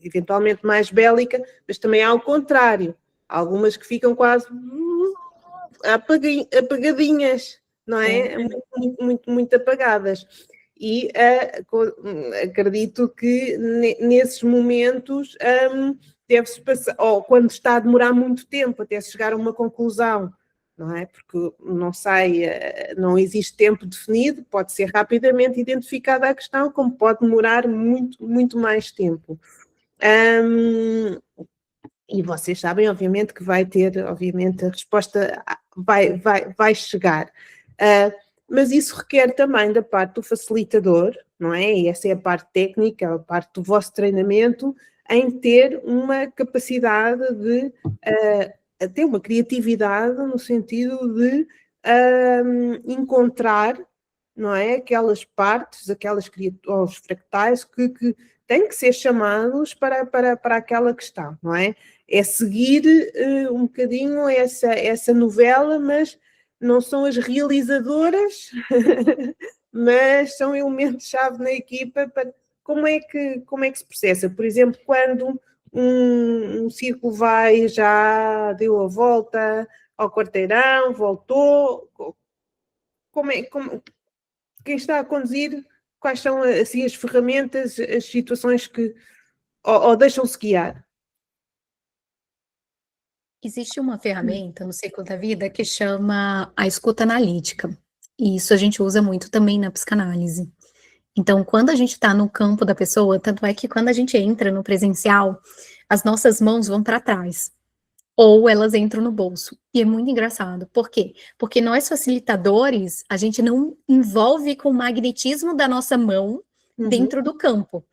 eventualmente mais bélica, mas também há o contrário, há algumas que ficam quase apagadinhas, não é? Muito apagadas. E acredito que nesses momentos deve-se passar, ou quando está a demorar muito tempo até se chegar a uma conclusão, não é? Porque não existe tempo definido, pode ser rapidamente identificada a questão, como pode demorar muito, muito mais tempo. E vocês sabem, obviamente, que vai ter, obviamente, a resposta vai chegar. Mas isso requer também da parte do facilitador, não é? E essa é a parte técnica, a parte do vosso treinamento, em ter uma capacidade de ter uma criatividade no sentido de encontrar não é? Aquelas partes, aquelas criaturas, os fractais que têm que ser chamados para aquela questão, não é? É seguir um bocadinho essa novela, mas não são as realizadoras, mas são elementos-chave na equipa para como é que se processa. Por exemplo, quando um círculo já deu a volta ao quarteirão, voltou, quem está a conduzir, quais são assim, as ferramentas, as situações que ou deixam-se guiar? Existe uma ferramenta no ciclo da vida que chama a escuta analítica. E isso a gente usa muito também na psicanálise. Então, quando a gente está no campo da pessoa, tanto é que quando a gente entra no presencial, as nossas mãos vão para trás. Ou elas entram no bolso. E é muito engraçado. Por quê? Porque nós facilitadores, a gente não envolve com o magnetismo da nossa mão dentro do campo.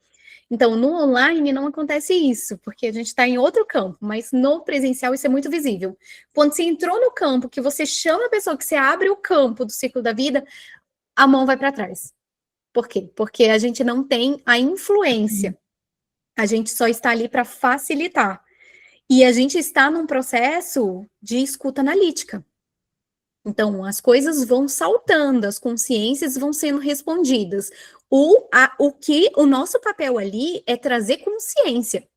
Então, no online não acontece isso, porque a gente está em outro campo, mas no presencial isso é muito visível. Quando você entrou no campo, que você chama a pessoa, que você abre o campo do ciclo da vida, a mão vai para trás. Por quê? Porque a gente não tem a influência. A gente só está ali para facilitar. E a gente está num processo de escuta analítica. Então, as coisas vão saltando, as consciências vão sendo respondidas. O nosso papel ali é trazer consciência.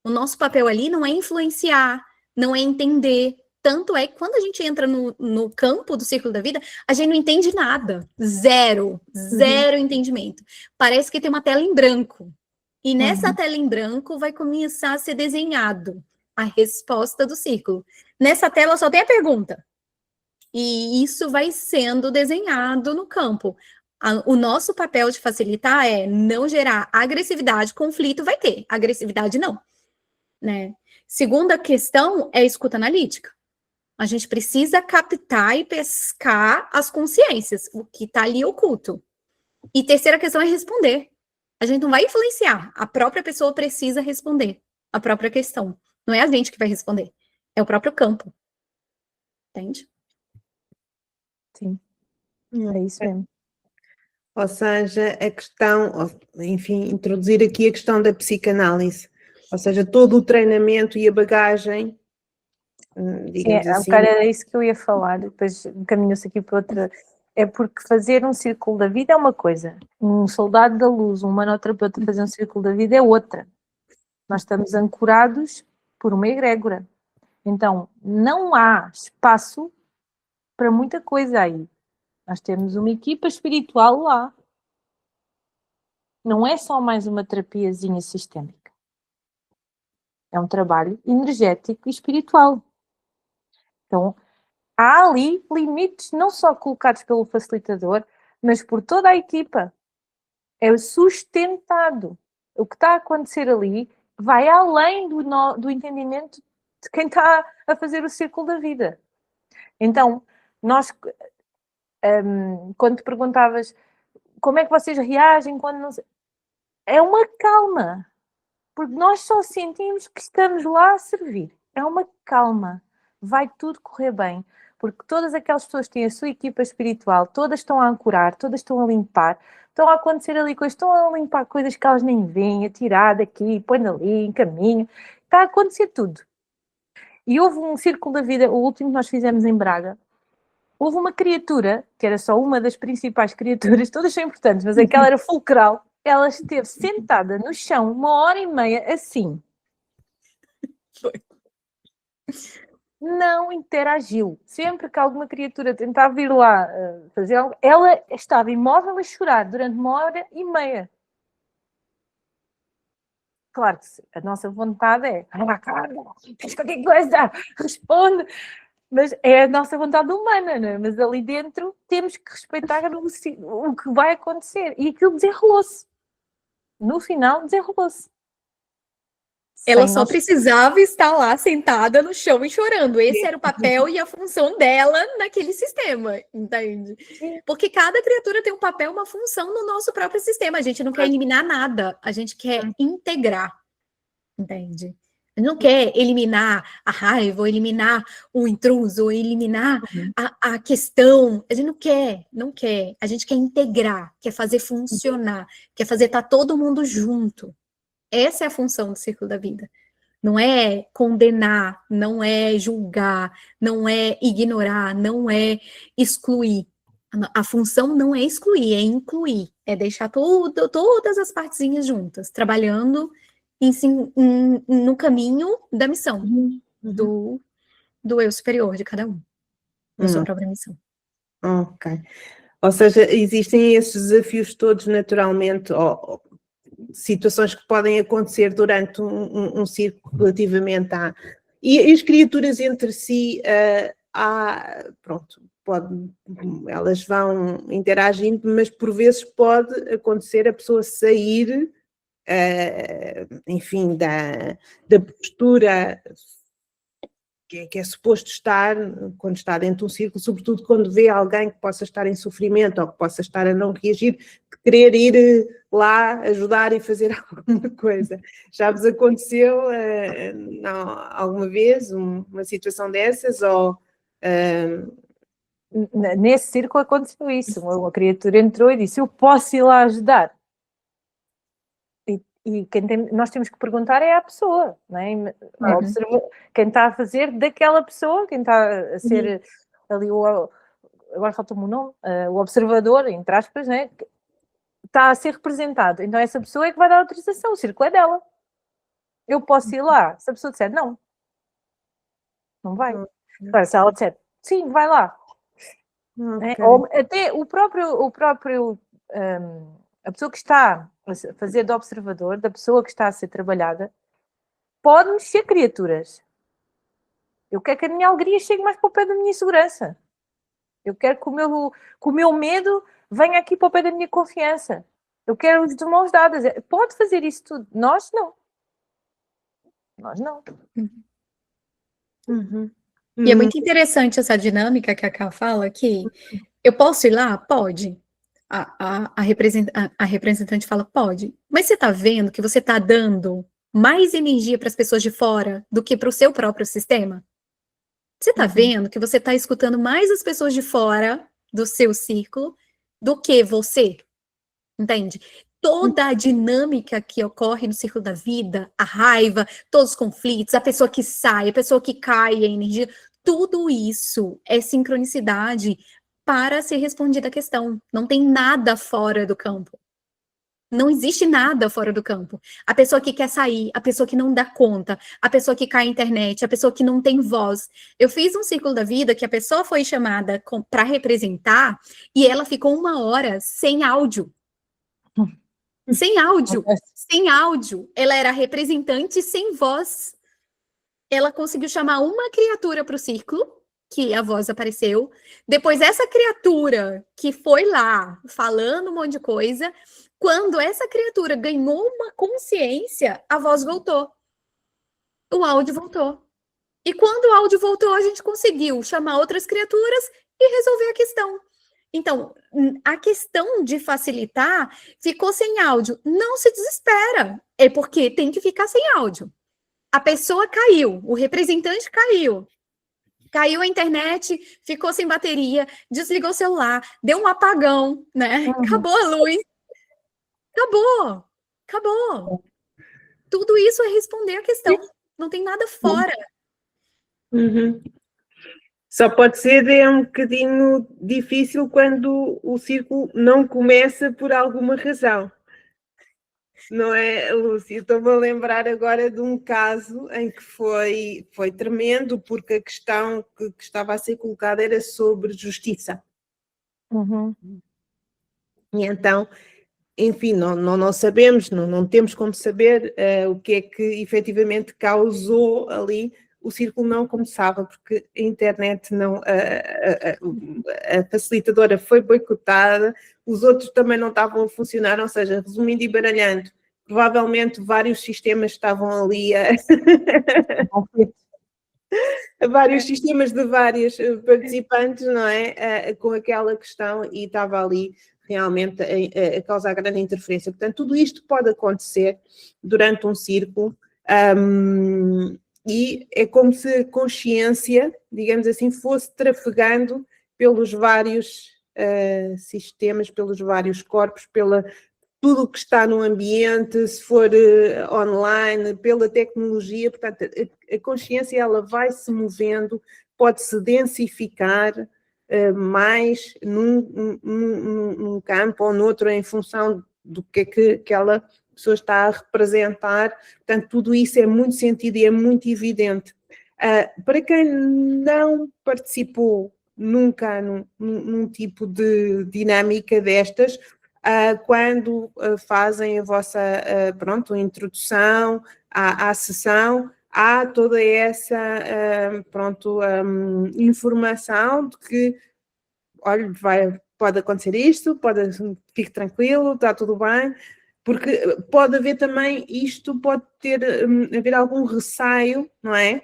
O nosso papel ali não é influenciar, não é entender. Tanto é que quando a gente entra no campo do ciclo da vida, a gente não entende nada. Zero entendimento. Parece que tem uma tela em branco. E nessa tela em branco vai começar a ser desenhado a resposta do ciclo. Nessa tela só tem a pergunta. E isso vai sendo desenhado no campo. O nosso papel de facilitar é não gerar agressividade, conflito vai ter, agressividade não, né? Segunda questão é a escuta analítica. A gente precisa captar e pescar as consciências, o que está ali oculto. E terceira questão é responder. A gente não vai influenciar, a própria pessoa precisa responder a própria questão. Não é a gente que vai responder, é o próprio campo. Entende? Sim, é isso mesmo. Ou seja, a questão, enfim, introduzir aqui a questão da psicanálise, ou seja, todo o treinamento e a bagagem, digamos assim. Era isso que eu ia falar, depois caminhou-se aqui para outra. É porque fazer um círculo da vida é uma coisa, um soldado da luz, um manoterapeuta fazer um círculo da vida é outra. Nós estamos ancorados por uma egrégora. Então, não há espaço para muita coisa aí. Nós temos uma equipa espiritual lá. Não é só mais uma terapiazinha sistémica. É um trabalho energético e espiritual. Então, há ali limites não só colocados pelo facilitador, mas por toda a equipa. É sustentado. O que está a acontecer ali vai além do entendimento de quem está a fazer o círculo da vida. Então, nós, quando te perguntavas como é que vocês reagem quando não... É uma calma. Porque nós só sentimos que estamos lá a servir. É uma calma. Vai tudo correr bem. Porque todas aquelas pessoas que têm a sua equipa espiritual, todas estão a ancorar, todas estão a limpar, estão a acontecer ali coisas, estão a limpar coisas que elas nem veem, a tirar daqui, põe ali, em caminho. Está a acontecer tudo. E houve um círculo da vida, o último que nós fizemos em Braga, houve uma criatura, que era só uma das principais criaturas, todas são importantes, mas aquela era fulcral. Ela esteve sentada no chão 1h30 assim. Foi. Não interagiu. Sempre que alguma criatura tentava vir lá fazer algo, ela estava imóvel a chorar durante 1h30. Claro que a nossa vontade é Carla, tens qualquer coisa, responde. Mas é a nossa vontade humana, não é? Mas ali dentro temos que respeitar o que vai acontecer. E aquilo desenrolou-se. No final, desenrolou-se. Ela só precisava estar lá sentada no chão e chorando. Esse era o papel e a função dela naquele sistema, entende? Porque cada criatura tem um papel, uma função no nosso próprio sistema. A gente não quer eliminar nada, a gente quer integrar, entende? A gente não quer eliminar a raiva, ou eliminar o intruso, ou eliminar a questão. A gente não quer. A gente quer integrar, quer fazer funcionar, quer fazer estar todo mundo junto. Essa é a função do Círculo da Vida. Não é condenar, não é julgar, não é ignorar, não é excluir. A função não é excluir, é incluir. É deixar todas as partezinhas juntas, trabalhando no caminho da missão, do eu superior de cada um, da sua própria missão. Ok. Ou seja, existem esses desafios todos naturalmente, ou situações que podem acontecer durante um círculo relativamente a... E as criaturas entre si, pronto, elas vão interagindo, mas por vezes pode acontecer a pessoa sair, enfim, da postura que é suposto estar quando está dentro de um círculo, sobretudo quando vê alguém que possa estar em sofrimento ou que possa estar a não reagir, querer ir lá ajudar e fazer alguma coisa. Já vos aconteceu alguma vez uma situação dessas? Nesse círculo aconteceu isso. Uma criatura entrou e disse: eu posso ir lá ajudar. E nós temos que perguntar é à pessoa, não é? Quem está a fazer daquela pessoa, quem está a ser ali agora falta-me o nome, o observador, entre aspas, né? Está a ser representado. Então essa pessoa é que vai dar autorização, o círculo é dela. Eu posso ir lá. Se a pessoa disser não vai. Agora, se ela disser sim, vai lá. Okay. Ou até o próprio a pessoa que está a fazer de observador, da pessoa que está a ser trabalhada, pode mexer criaturas. Eu quero que a minha alegria chegue mais para o pé da minha insegurança. Eu quero que o meu medo venha aqui para o pé da minha confiança. Eu quero os de mãos dadas. Pode fazer isso tudo. Nós não. Nós não. E é muito interessante essa dinâmica que a Ká fala, que eu posso ir lá? Pode. A representante fala, pode. Mas você está vendo que você está dando mais energia para as pessoas de fora do que para o seu próprio sistema? Você está vendo que você está escutando mais as pessoas de fora do seu círculo do que você? Entende? Toda a dinâmica que ocorre no círculo da vida, a raiva, todos os conflitos, a pessoa que sai, a pessoa que cai, a energia, tudo isso é sincronicidade para ser respondida a questão. Não tem nada fora do campo. Não existe nada fora do campo. A pessoa que quer sair, a pessoa que não dá conta, a pessoa que cai na internet, a pessoa que não tem voz. Eu fiz um círculo da vida que a pessoa foi chamada para representar e ela ficou 1 hora sem áudio. Sem áudio. Sem áudio. Ela era representante sem voz. Ela conseguiu chamar uma criatura para o círculo, que a voz apareceu. Depois, essa criatura que foi lá falando um monte de coisa, quando essa criatura ganhou uma consciência, a voz voltou. O áudio voltou. E quando o áudio voltou, a gente conseguiu chamar outras criaturas e resolver a questão. Então, a questão de facilitar ficou sem áudio. Não se desespera. É porque tem que ficar sem áudio. A pessoa caiu, o representante caiu. Caiu a internet, ficou sem bateria, desligou o celular, deu um apagão, né? Acabou a luz. Acabou. Tudo isso é responder a questão. Não tem nada fora. Só pode ser um bocadinho difícil quando o círculo não começa por alguma razão. Não é, Lúcia? Estou-me a lembrar agora de um caso em que foi tremendo, porque a questão que estava a ser colocada era sobre justiça. E então, enfim, não sabemos, não temos como saber o que é que efetivamente causou ali. O círculo não começava, porque a internet não, a facilitadora foi boicotada, os outros também não estavam a funcionar, ou seja, resumindo e baralhando, provavelmente vários sistemas estavam ali vários sistemas de vários participantes, não é? Com aquela questão, e estava ali realmente a causar grande interferência. Portanto, tudo isto pode acontecer durante um círculo. E é como se a consciência, digamos assim, fosse trafegando pelos vários sistemas, pelos vários corpos, pela tudo o que está no ambiente, se for online, pela tecnologia. Portanto, a consciência ela vai se movendo, pode-se densificar mais num campo ou noutro em função do que é que aquela pessoa está a representar. Portanto, tudo isso é muito sentido e é muito evidente. Para quem não participou nunca num tipo de dinâmica destas, quando fazem a vossa introdução à sessão, há toda essa informação de que, olha, pode acontecer isto, fique tranquilo, está tudo bem, porque pode haver também pode haver algum receio, não é?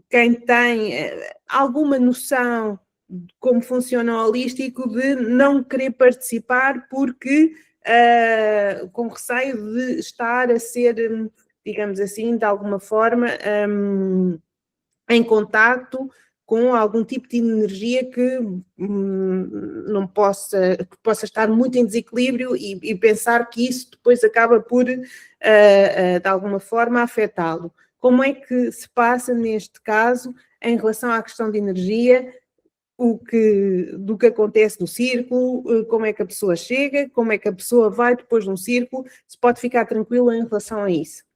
Quem tem alguma noção de como funciona o holístico, de não querer participar porque com receio de estar a ser, digamos assim, de alguma forma em contacto com algum tipo de energia que não possa estar muito em desequilíbrio e pensar que isso depois acaba por, de alguma forma, afetá-lo. Como é que se passa neste caso em relação à questão de energia, do que acontece no círculo, como é que a pessoa chega, como é que a pessoa vai depois de um círculo, se pode ficar tranquila em relação a isso?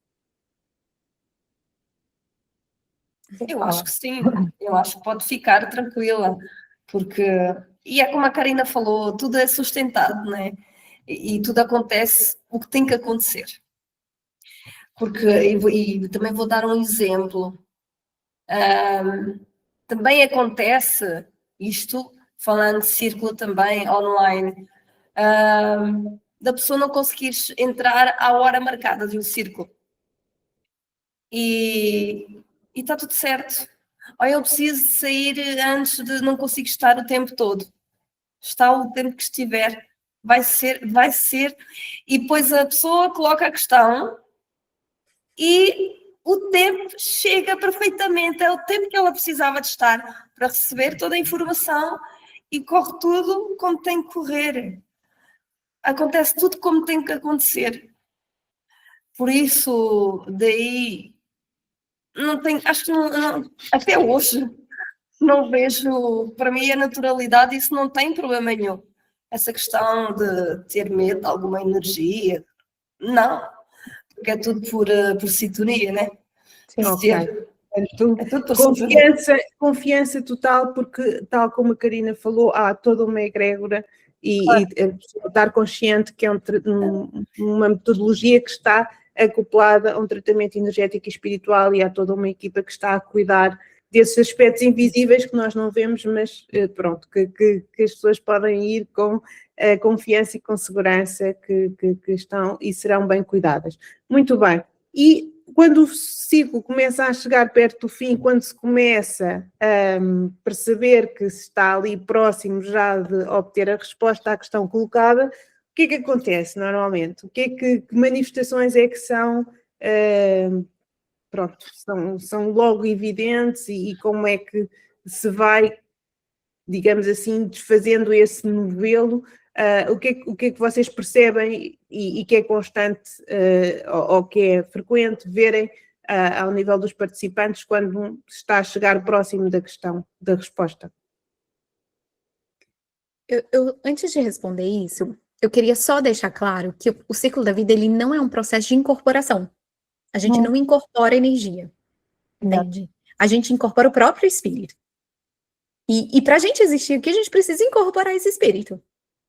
Eu acho que sim, eu acho que pode ficar tranquila, porque, e é como a Karina falou, tudo é sustentado, né? E tudo acontece o que tem que acontecer. Porque, e também vou dar um exemplo, também acontece isto, falando de círculo também online, da pessoa não conseguir entrar à hora marcada de um círculo. E está tudo certo. Ou eu preciso de sair antes de não consigo estar o tempo todo. Está o tempo que estiver. Vai ser. E depois a pessoa coloca a questão e o tempo chega perfeitamente. É o tempo que ela precisava de estar para receber toda a informação e corre tudo como tem que correr. Acontece tudo como tem que acontecer. Por isso, daí... Não tenho, acho que não, até hoje não vejo, para mim a naturalidade, isso não tem problema nenhum. Essa questão de ter medo de alguma energia, não, porque é tudo por sintonia, né? Sim, ok. É tudo por Confiança total, porque tal como a Karina falou, há toda uma egrégora e a pessoa estar consciente que é uma metodologia que está acoplada a um tratamento energético e espiritual, e há toda uma equipa que está a cuidar desses aspectos invisíveis que nós não vemos, mas pronto, que as pessoas podem ir com confiança e com segurança que estão e serão bem cuidadas. Muito bem. E quando o ciclo começa a chegar perto do fim, quando se começa a perceber que se está ali próximo já de obter a resposta à questão colocada, o que é que acontece normalmente? Que manifestações é que são, são logo evidentes e como é que se vai, digamos assim, desfazendo esse novelo? O que é que vocês percebem e que é constante ou que é frequente verem ao nível dos participantes quando está a chegar próximo da questão, da resposta? Antes de responder isso, eu queria só deixar claro que o ciclo da vida ele não é um processo de incorporação. A gente não incorpora energia, entende? A gente incorpora o próprio espírito. E para a gente existir aqui, a gente precisa incorporar esse espírito.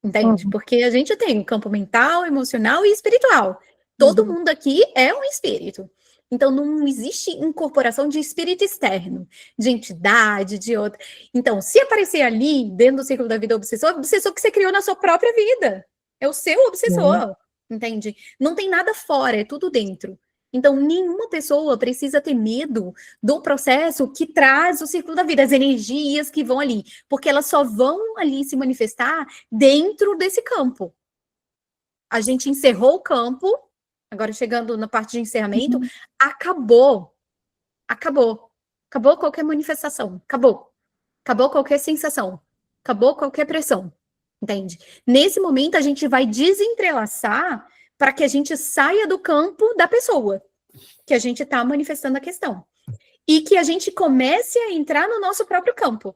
Entende? Porque a gente tem um campo mental, emocional e espiritual. Todo mundo aqui é um espírito. Então, não existe incorporação de espírito externo, de entidade, de outra. Então, se aparecer ali, dentro do ciclo da vida obsessor, é o obsessor que você criou na sua própria vida. É o seu obsessor, entende? Não tem nada fora, é tudo dentro. Então, nenhuma pessoa precisa ter medo do processo que traz o ciclo da vida, as energias que vão ali, porque elas só vão ali se manifestar dentro desse campo. A gente encerrou o campo agora chegando na parte de encerramento, acabou. Acabou qualquer manifestação, acabou qualquer sensação, acabou qualquer pressão, entende? Nesse momento a gente vai desentrelaçar para que a gente saia do campo da pessoa que a gente está manifestando a questão e que a gente comece a entrar no nosso próprio campo,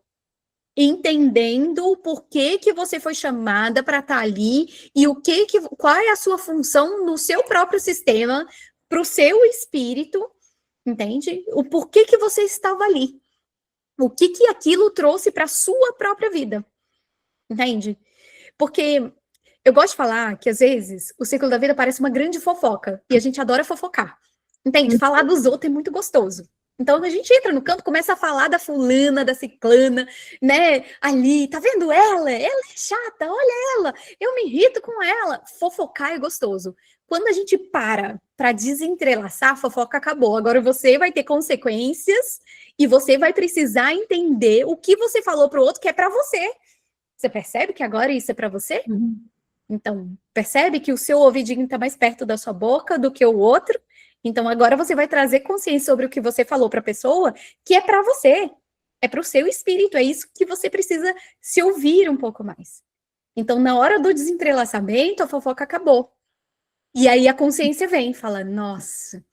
entendendo o porquê que você foi chamada para estar ali e qual é a sua função no seu próprio sistema, para o seu espírito, entende? O porquê que você estava ali. O que aquilo trouxe para a sua própria vida, entende? Porque eu gosto de falar que, às vezes, o ciclo da vida parece uma grande fofoca, e a gente adora fofocar, entende? Falar dos outros é muito gostoso. Então, a gente entra no campo, começa a falar da fulana, da ciclana, né? Ali, tá vendo ela? Ela é chata, olha ela, eu me irrito com ela. Fofocar é gostoso. Quando a gente para desentrelaçar, a fofoca acabou. Agora você vai ter consequências e você vai precisar entender o que você falou para o outro que é para você. Você percebe que agora isso é para você? Então, percebe que o seu ouvidinho está mais perto da sua boca do que o outro? Então, agora você vai trazer consciência sobre o que você falou para a pessoa, que é para você, é para o seu espírito, é isso que você precisa se ouvir um pouco mais. Então, na hora do desentrelaçamento, a fofoca acabou. E aí a consciência vem e fala, nossa,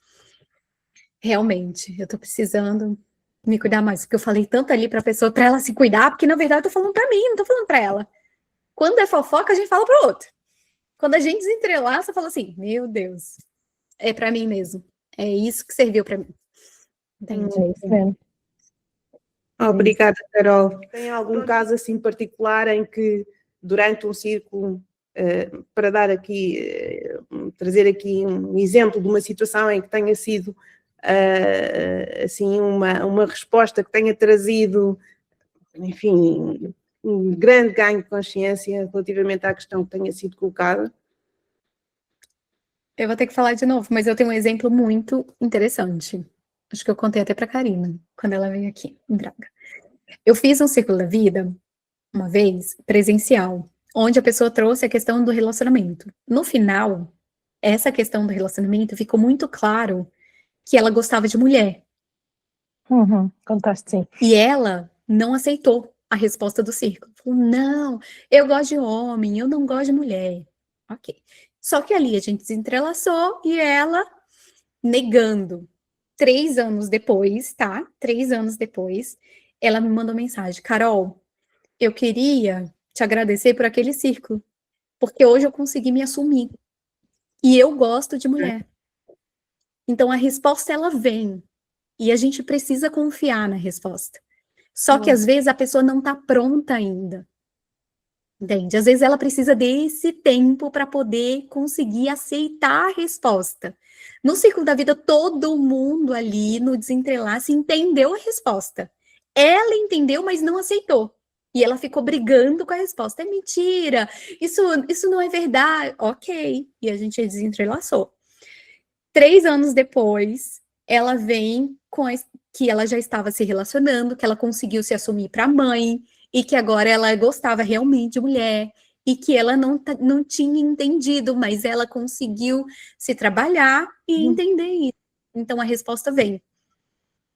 realmente, eu tô precisando me cuidar mais, porque eu falei tanto ali pra pessoa, pra ela se cuidar, porque na verdade eu tô falando pra mim, não tô falando pra ela. Quando é fofoca, a gente fala pro outro. Quando a gente desentrelaça, fala assim, meu Deus, é pra mim mesmo. É isso que serviu pra mim. Entende? É isso mesmo. Obrigada, Carol. Tem algum caso assim particular em que durante um círculo, para dar aqui, trazer aqui um exemplo de uma situação em que tenha sido assim uma resposta que tenha trazido, enfim, um grande ganho de consciência relativamente à questão que tenha sido colocada? Eu vou ter que falar de novo, mas eu tenho um exemplo muito interessante. Acho que eu contei até pra Karina, quando ela veio aqui, em Braga. Eu fiz um círculo da vida, uma vez, presencial, onde a pessoa trouxe a questão do relacionamento. No final, essa questão do relacionamento ficou muito claro que ela gostava de mulher. Contaste sim. E ela não aceitou a resposta do círculo. Falou, não, eu gosto de homem, eu não gosto de mulher. Ok. Só que ali a gente se entrelaçou e ela negando. 3 anos depois, tá? 3 anos depois, ela me mandou mensagem. Carol, eu queria te agradecer por aquele círculo, porque hoje eu consegui me assumir. E eu gosto de mulher. Então a resposta, ela vem. E a gente precisa confiar na resposta. Só que às vezes a pessoa não está pronta ainda. Entende? Às vezes ela precisa desse tempo para poder conseguir aceitar a resposta. No ciclo da vida, todo mundo ali no desentrelace entendeu a resposta. Ela entendeu, mas não aceitou. E ela ficou brigando com a resposta. É mentira, isso não é verdade. Ok. E a gente desentrelaçou. 3 anos depois, ela vem com que ela já estava se relacionando, que ela conseguiu se assumir para mãe, e que agora ela gostava realmente de mulher, e que ela não tinha entendido, mas ela conseguiu se trabalhar e entender isso. Então a resposta vem.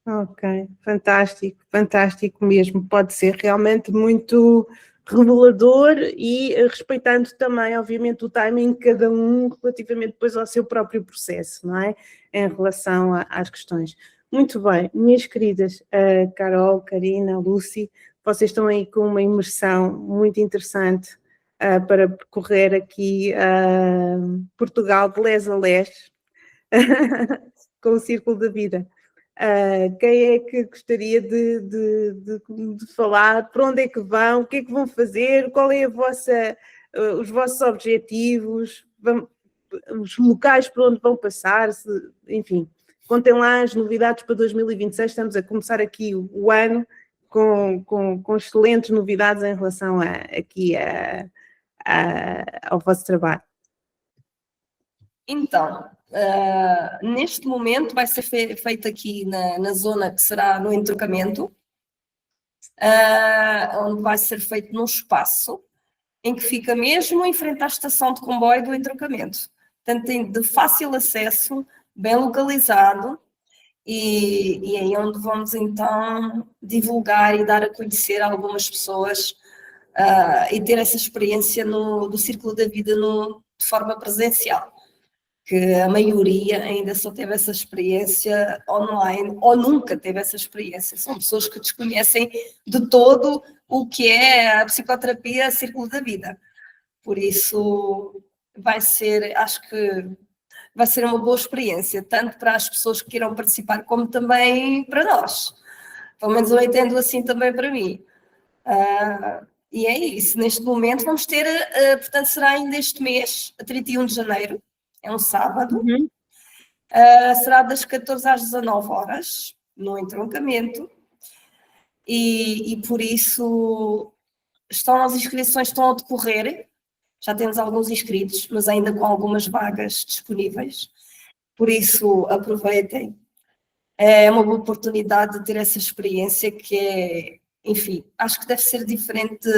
Ok, fantástico, fantástico mesmo. Pode ser realmente muito revelador e respeitando também, obviamente, o timing de cada um relativamente depois ao seu próprio processo, não é? Em relação às questões. Muito bem, minhas queridas Carol, Karina, Lucy, vocês estão aí com uma imersão muito interessante para percorrer aqui Portugal de les a les com o Círculo da Vida. Quem é que gostaria de falar? Para onde é que vão? O que é que vão fazer? Qual é os vossos objetivos? Os locais por onde vão passar? Enfim, contem lá as novidades para 2026. Estamos a começar aqui o ano com excelentes novidades em relação ao vosso trabalho. Então, neste momento vai ser feito aqui na zona que será no entrocamento, onde vai ser feito num espaço em que fica mesmo em frente à estação de comboio do entrocamento. portanto, tem de fácil acesso, bem localizado, e é onde vamos então divulgar e dar a conhecer a algumas pessoas e ter essa experiência do Círculo da Vida de forma presencial, que a maioria ainda só teve essa experiência online ou nunca teve essa experiência. São pessoas que desconhecem de todo o que é a psicoterapia Círculo da Vida. Por isso acho que vai ser uma boa experiência, tanto para as pessoas que queiram participar, como também para nós. Pelo menos eu entendo assim também para mim. E é isso, neste momento vamos ter, portanto será ainda este mês, a 31 de janeiro, é um sábado, será das 14 às 19 horas, no entroncamento, e por isso as inscrições estão a decorrer, já temos alguns inscritos, mas ainda com algumas vagas disponíveis, por isso aproveitem, é uma boa oportunidade de ter essa experiência que é, enfim, acho que deve ser diferente,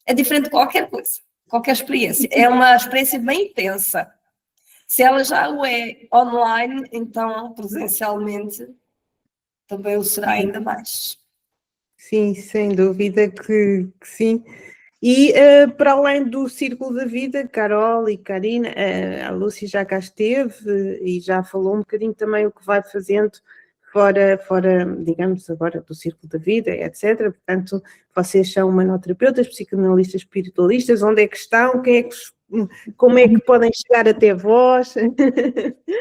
é diferente de qualquer coisa, qualquer experiência, é uma experiência bem intensa. Se ela já o é online, então presencialmente também o será ainda mais. Sim, sem dúvida que sim. E para além do Círculo da Vida, Carol e Karina, a Lúcia já cá esteve e já falou um bocadinho também o que vai fazendo fora, digamos, agora do Círculo da Vida, etc. Portanto, vocês são manoterapeutas, psicanalistas, espiritualistas, onde é que estão, como é que podem chegar até vós?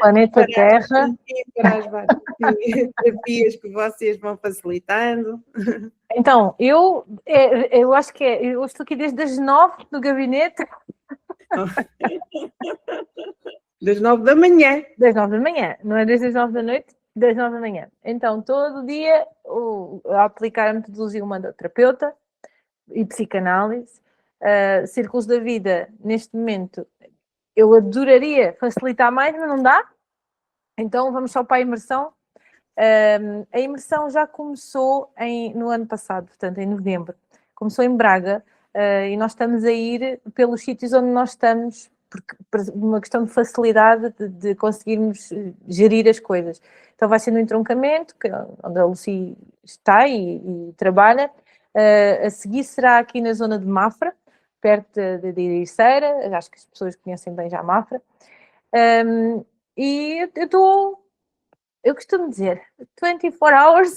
Planeta Terra. Para as várias terapias que vocês vão facilitando. Então, eu acho que eu estou aqui desde as 9 no gabinete. Das 9 da manhã. Das 9 da manhã, não é desde as 9 da noite, das 9 da manhã. Então, todo dia, a aplicar a metodologia humanoterapeuta e psicanálise, Círculos da Vida, neste momento, eu adoraria facilitar mais, mas não dá. Então, vamos só para a imersão. A imersão já começou no ano passado, portanto, em novembro. Começou em Braga e nós estamos a ir pelos sítios onde nós estamos, porque por uma questão de facilidade de conseguirmos gerir as coisas. Então, vai ser no entroncamento, onde a Lucy está e trabalha. A seguir será aqui na zona de Mafra, perto de Ericeira. Acho que as pessoas conhecem bem já Mafra. E eu costumo dizer 24 hours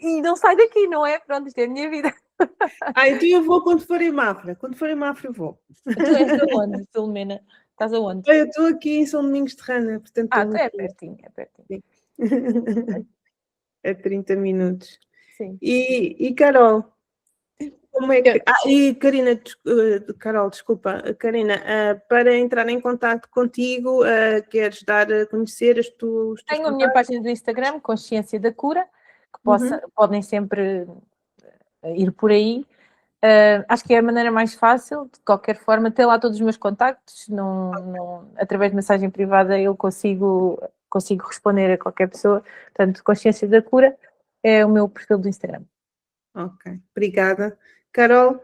e não sai daqui, não é? Pronto, isto é a minha vida. Então eu vou quando for em Mafra. Quando for em Mafra eu vou. Tu és aonde, Filomena? Estás aonde? Eu estou aqui em São Domingos de Rana, portanto... É pertinho, é pertinho. É 30 minutos. Sim. E Carol, como é que... e Karina, Carol, desculpa, Karina, para entrar em contato contigo, queres dar a conhecer os teus Tenho a minha página do Instagram, Consciência da Cura, que podem sempre ir por aí. Acho que é a maneira mais fácil, de qualquer forma, ter lá todos os meus contactos, através de mensagem privada eu consigo responder a qualquer pessoa. Portanto, Consciência da Cura é o meu perfil do Instagram. Ok, obrigada. Carol?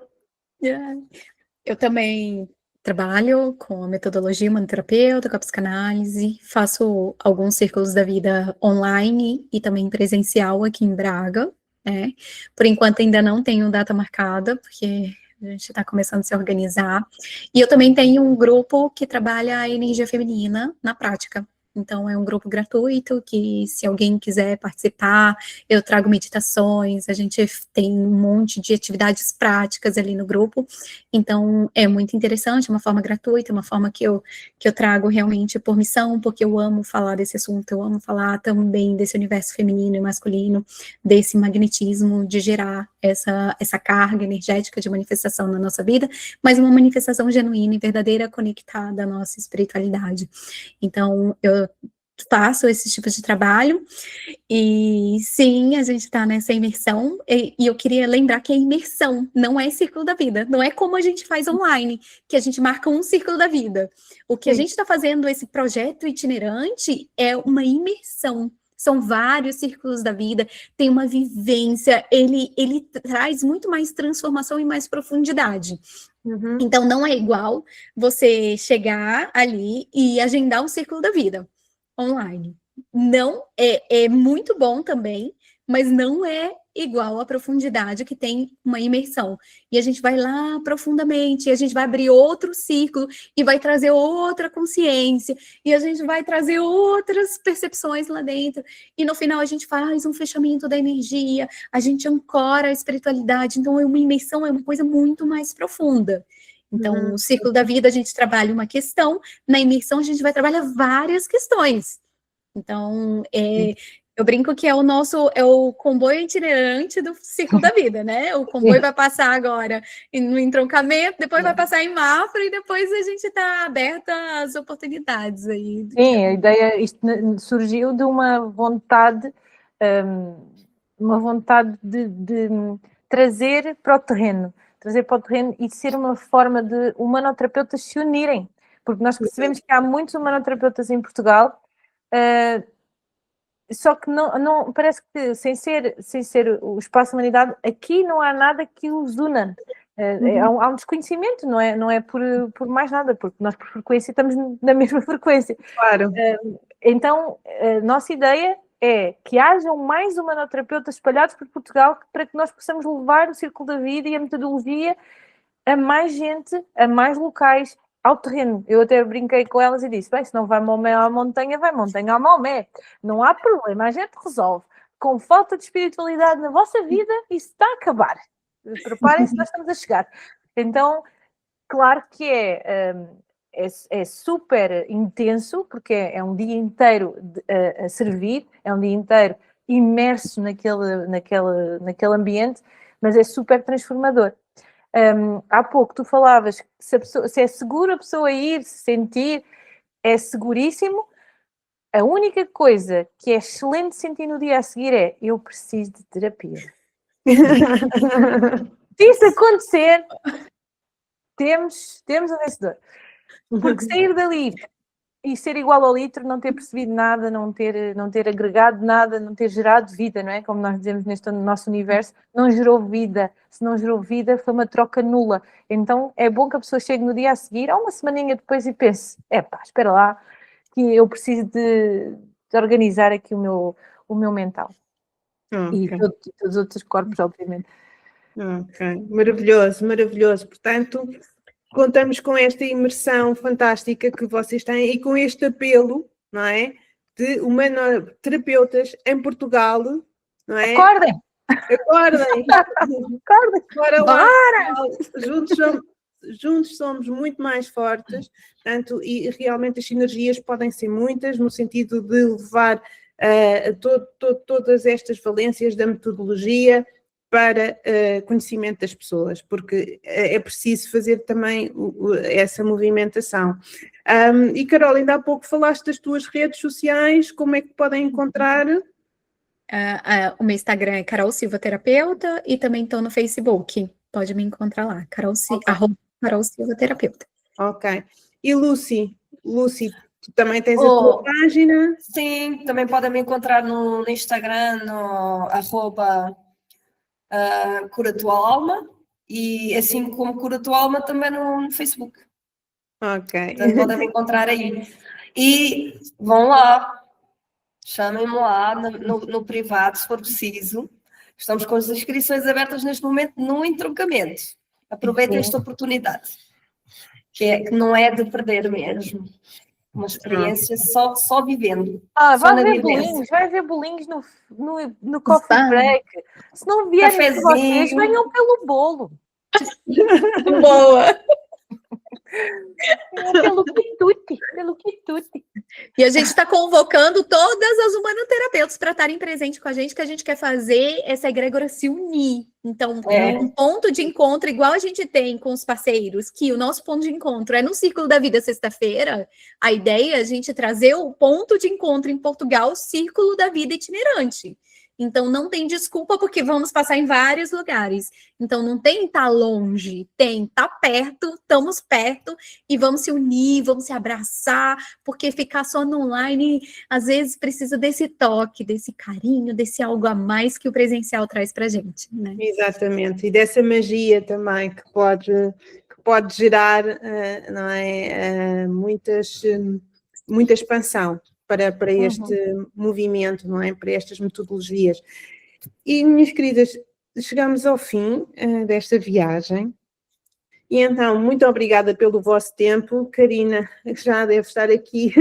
Eu também trabalho com a metodologia humanoterapeuta, com a psicanálise, faço alguns círculos da vida online e também presencial aqui em Braga, né? Por enquanto ainda não tenho data marcada, porque a gente está começando a se organizar. E eu também tenho um grupo que trabalha a energia feminina na prática. Então, é um grupo gratuito que, se alguém quiser participar, eu trago meditações, a gente tem um monte de atividades práticas ali no grupo. Então, é muito interessante, é uma forma gratuita, uma forma que eu trago realmente por missão, porque eu amo falar desse assunto, eu amo falar também desse universo feminino e masculino, desse magnetismo de gerar essa carga energética de manifestação na nossa vida, mas uma manifestação genuína e verdadeira, conectada à nossa espiritualidade. Então, eu faço esses tipos de trabalho, e sim, a gente está nessa imersão, e eu queria lembrar que é imersão, não é círculo da vida, não é como a gente faz online, que a gente marca um círculo da vida. O que a gente está fazendo, esse projeto itinerante, é uma imersão. São vários círculos da vida, tem uma vivência, ele traz muito mais transformação e mais profundidade. Uhum. Então, não é igual você chegar ali e agendar um círculo da vida online. Não é muito bom também, mas não é igual à profundidade que tem uma imersão. E a gente vai lá profundamente, e a gente vai abrir outro círculo, e vai trazer outra consciência, e a gente vai trazer outras percepções lá dentro. E no final a gente faz um fechamento da energia, a gente ancora a espiritualidade. Então, uma imersão é uma coisa muito mais profunda. Então, o círculo da vida a gente trabalha uma questão, na imersão a gente vai trabalhar várias questões. Então, eu brinco que é o comboio itinerante do ciclo da vida, né? O comboio vai passar agora no entroncamento, depois vai passar em Mafra e depois a gente está aberta às oportunidades aí. Sim, a ideia, isto surgiu de uma vontade de trazer para o terreno e ser uma forma de humanoterapeutas se unirem, porque nós percebemos que há muitos humanoterapeutas em Portugal, só que não parece que sem ser o Espaço Humanidade, aqui não há nada que os una. Há um desconhecimento, não é por mais nada, porque nós por frequência estamos na mesma frequência. Claro. Então, a nossa ideia é que hajam mais humanoterapeutas espalhados por Portugal para que nós possamos levar o Círculo da Vida e a metodologia a mais gente, a mais locais, ao terreno. Eu até brinquei com elas e disse, bem, se não vai Maomé à montanha, vai montanha ao Maomé. Não há problema, a gente resolve. Com falta de espiritualidade na vossa vida, isso está a acabar. Preparem-se, nós estamos a chegar. Então, claro que é super intenso, porque é um dia inteiro a servir, é um dia inteiro imerso naquele ambiente, mas é super transformador. Há pouco tu falavas que se é seguro a pessoa ir, se sentir, é seguríssimo. A única coisa que é excelente sentir no dia a seguir é eu preciso de terapia. Se isso acontecer, temos um vencedor. Porque sair dali e ser igual ao litro, não ter percebido nada, não ter agregado nada, não ter gerado vida, não é? Como nós dizemos neste nosso universo, não gerou vida. Se não gerou vida, foi uma troca nula. Então é bom que a pessoa chegue no dia a seguir, ou uma semaninha depois, e pense, espera lá, que eu preciso de organizar aqui o meu mental. Okay. E todos os outros corpos, obviamente. Ok, maravilhoso, maravilhoso. Portanto, contamos com esta imersão fantástica que vocês têm e com este apelo, não é? De humanoterapeutas em Portugal, não é? Acordem! Acordem! Bora! Juntos somos muito mais fortes, portanto, e realmente as sinergias podem ser muitas, no sentido de levar todas estas valências da metodologia para conhecimento das pessoas, porque é preciso fazer também essa movimentação. E Carol, ainda há pouco falaste das tuas redes sociais, como é que podem encontrar? O meu Instagram é Carol Silva Terapeuta e também estou no Facebook, pode me encontrar lá, Carol Silva Terapeuta. Ok. E Lucy, tu também tens a tua página? Sim, também podem me encontrar no Instagram, no @Cura Tua Alma, e assim como Cura Tua Alma também no Facebook. Ok. Então podem me encontrar aí. E vão lá, chamem-me lá no privado, se for preciso. Estamos com as inscrições abertas neste momento no entroncamento. Aproveitem esta oportunidade, que não é de perder mesmo. Uma experiência só vivendo. Vai ver bolinhos no coffee break. Se não vierem por vocês, venham pelo bolo. Boa! Pelo quitute. E a gente está convocando todas as humanoterapeutas para estarem presentes com a gente, que a gente quer fazer essa egrégora se unir. Então, um ponto de encontro, igual a gente tem com os parceiros, que o nosso ponto de encontro é no Círculo da Vida, sexta-feira, a ideia é a gente trazer o ponto de encontro em Portugal, Círculo da Vida itinerante. Então, não tem desculpa, porque vamos passar em vários lugares. Então, não tem estar longe, tem estar perto, estamos perto, e vamos se unir, vamos se abraçar, porque ficar só no online, às vezes, precisa desse toque, desse carinho, desse algo a mais que o presencial traz para a gente, né? Exatamente, e dessa magia também que pode gerar, não é, muita expansão para este movimento, não é, para estas metodologias. E, minhas queridas, chegamos ao fim desta viagem. E então, muito obrigada pelo vosso tempo. Karina, já deve estar aqui.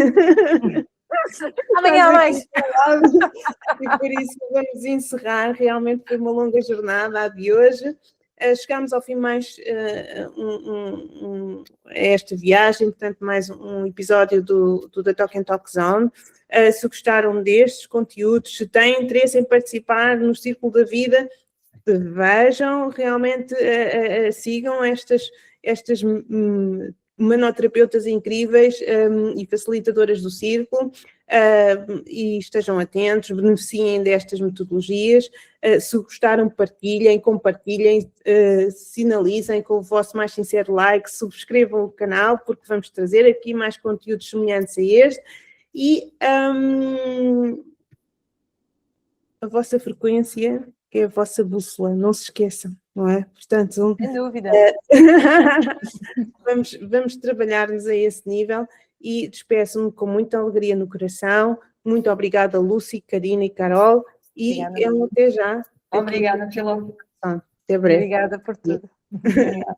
Amanhã mais. E por isso vamos encerrar. Realmente foi uma longa jornada a de hoje. Chegámos ao fim mais esta viagem, portanto, mais um episódio do The Talk and Talk Zone. Se gostaram destes conteúdos, se têm interesse em participar no Círculo da Vida, vejam, realmente sigam estas manoterapeutas incríveis e facilitadoras do Círculo, e estejam atentos, beneficiem destas metodologias. Se gostaram, partilhem, compartilhem, sinalizem com o vosso mais sincero like, subscrevam o canal, porque vamos trazer aqui mais conteúdos semelhantes a este, e a vossa frequência é a vossa bússola, não se esqueçam, não é? Portanto, Sem dúvida. vamos trabalhar-nos a esse nível, e despeço-me com muita alegria no coração. Muito obrigada, Lúcia, Karina e Carol, e até já. Obrigada pela. Até breve. Obrigada por tudo. Obrigada.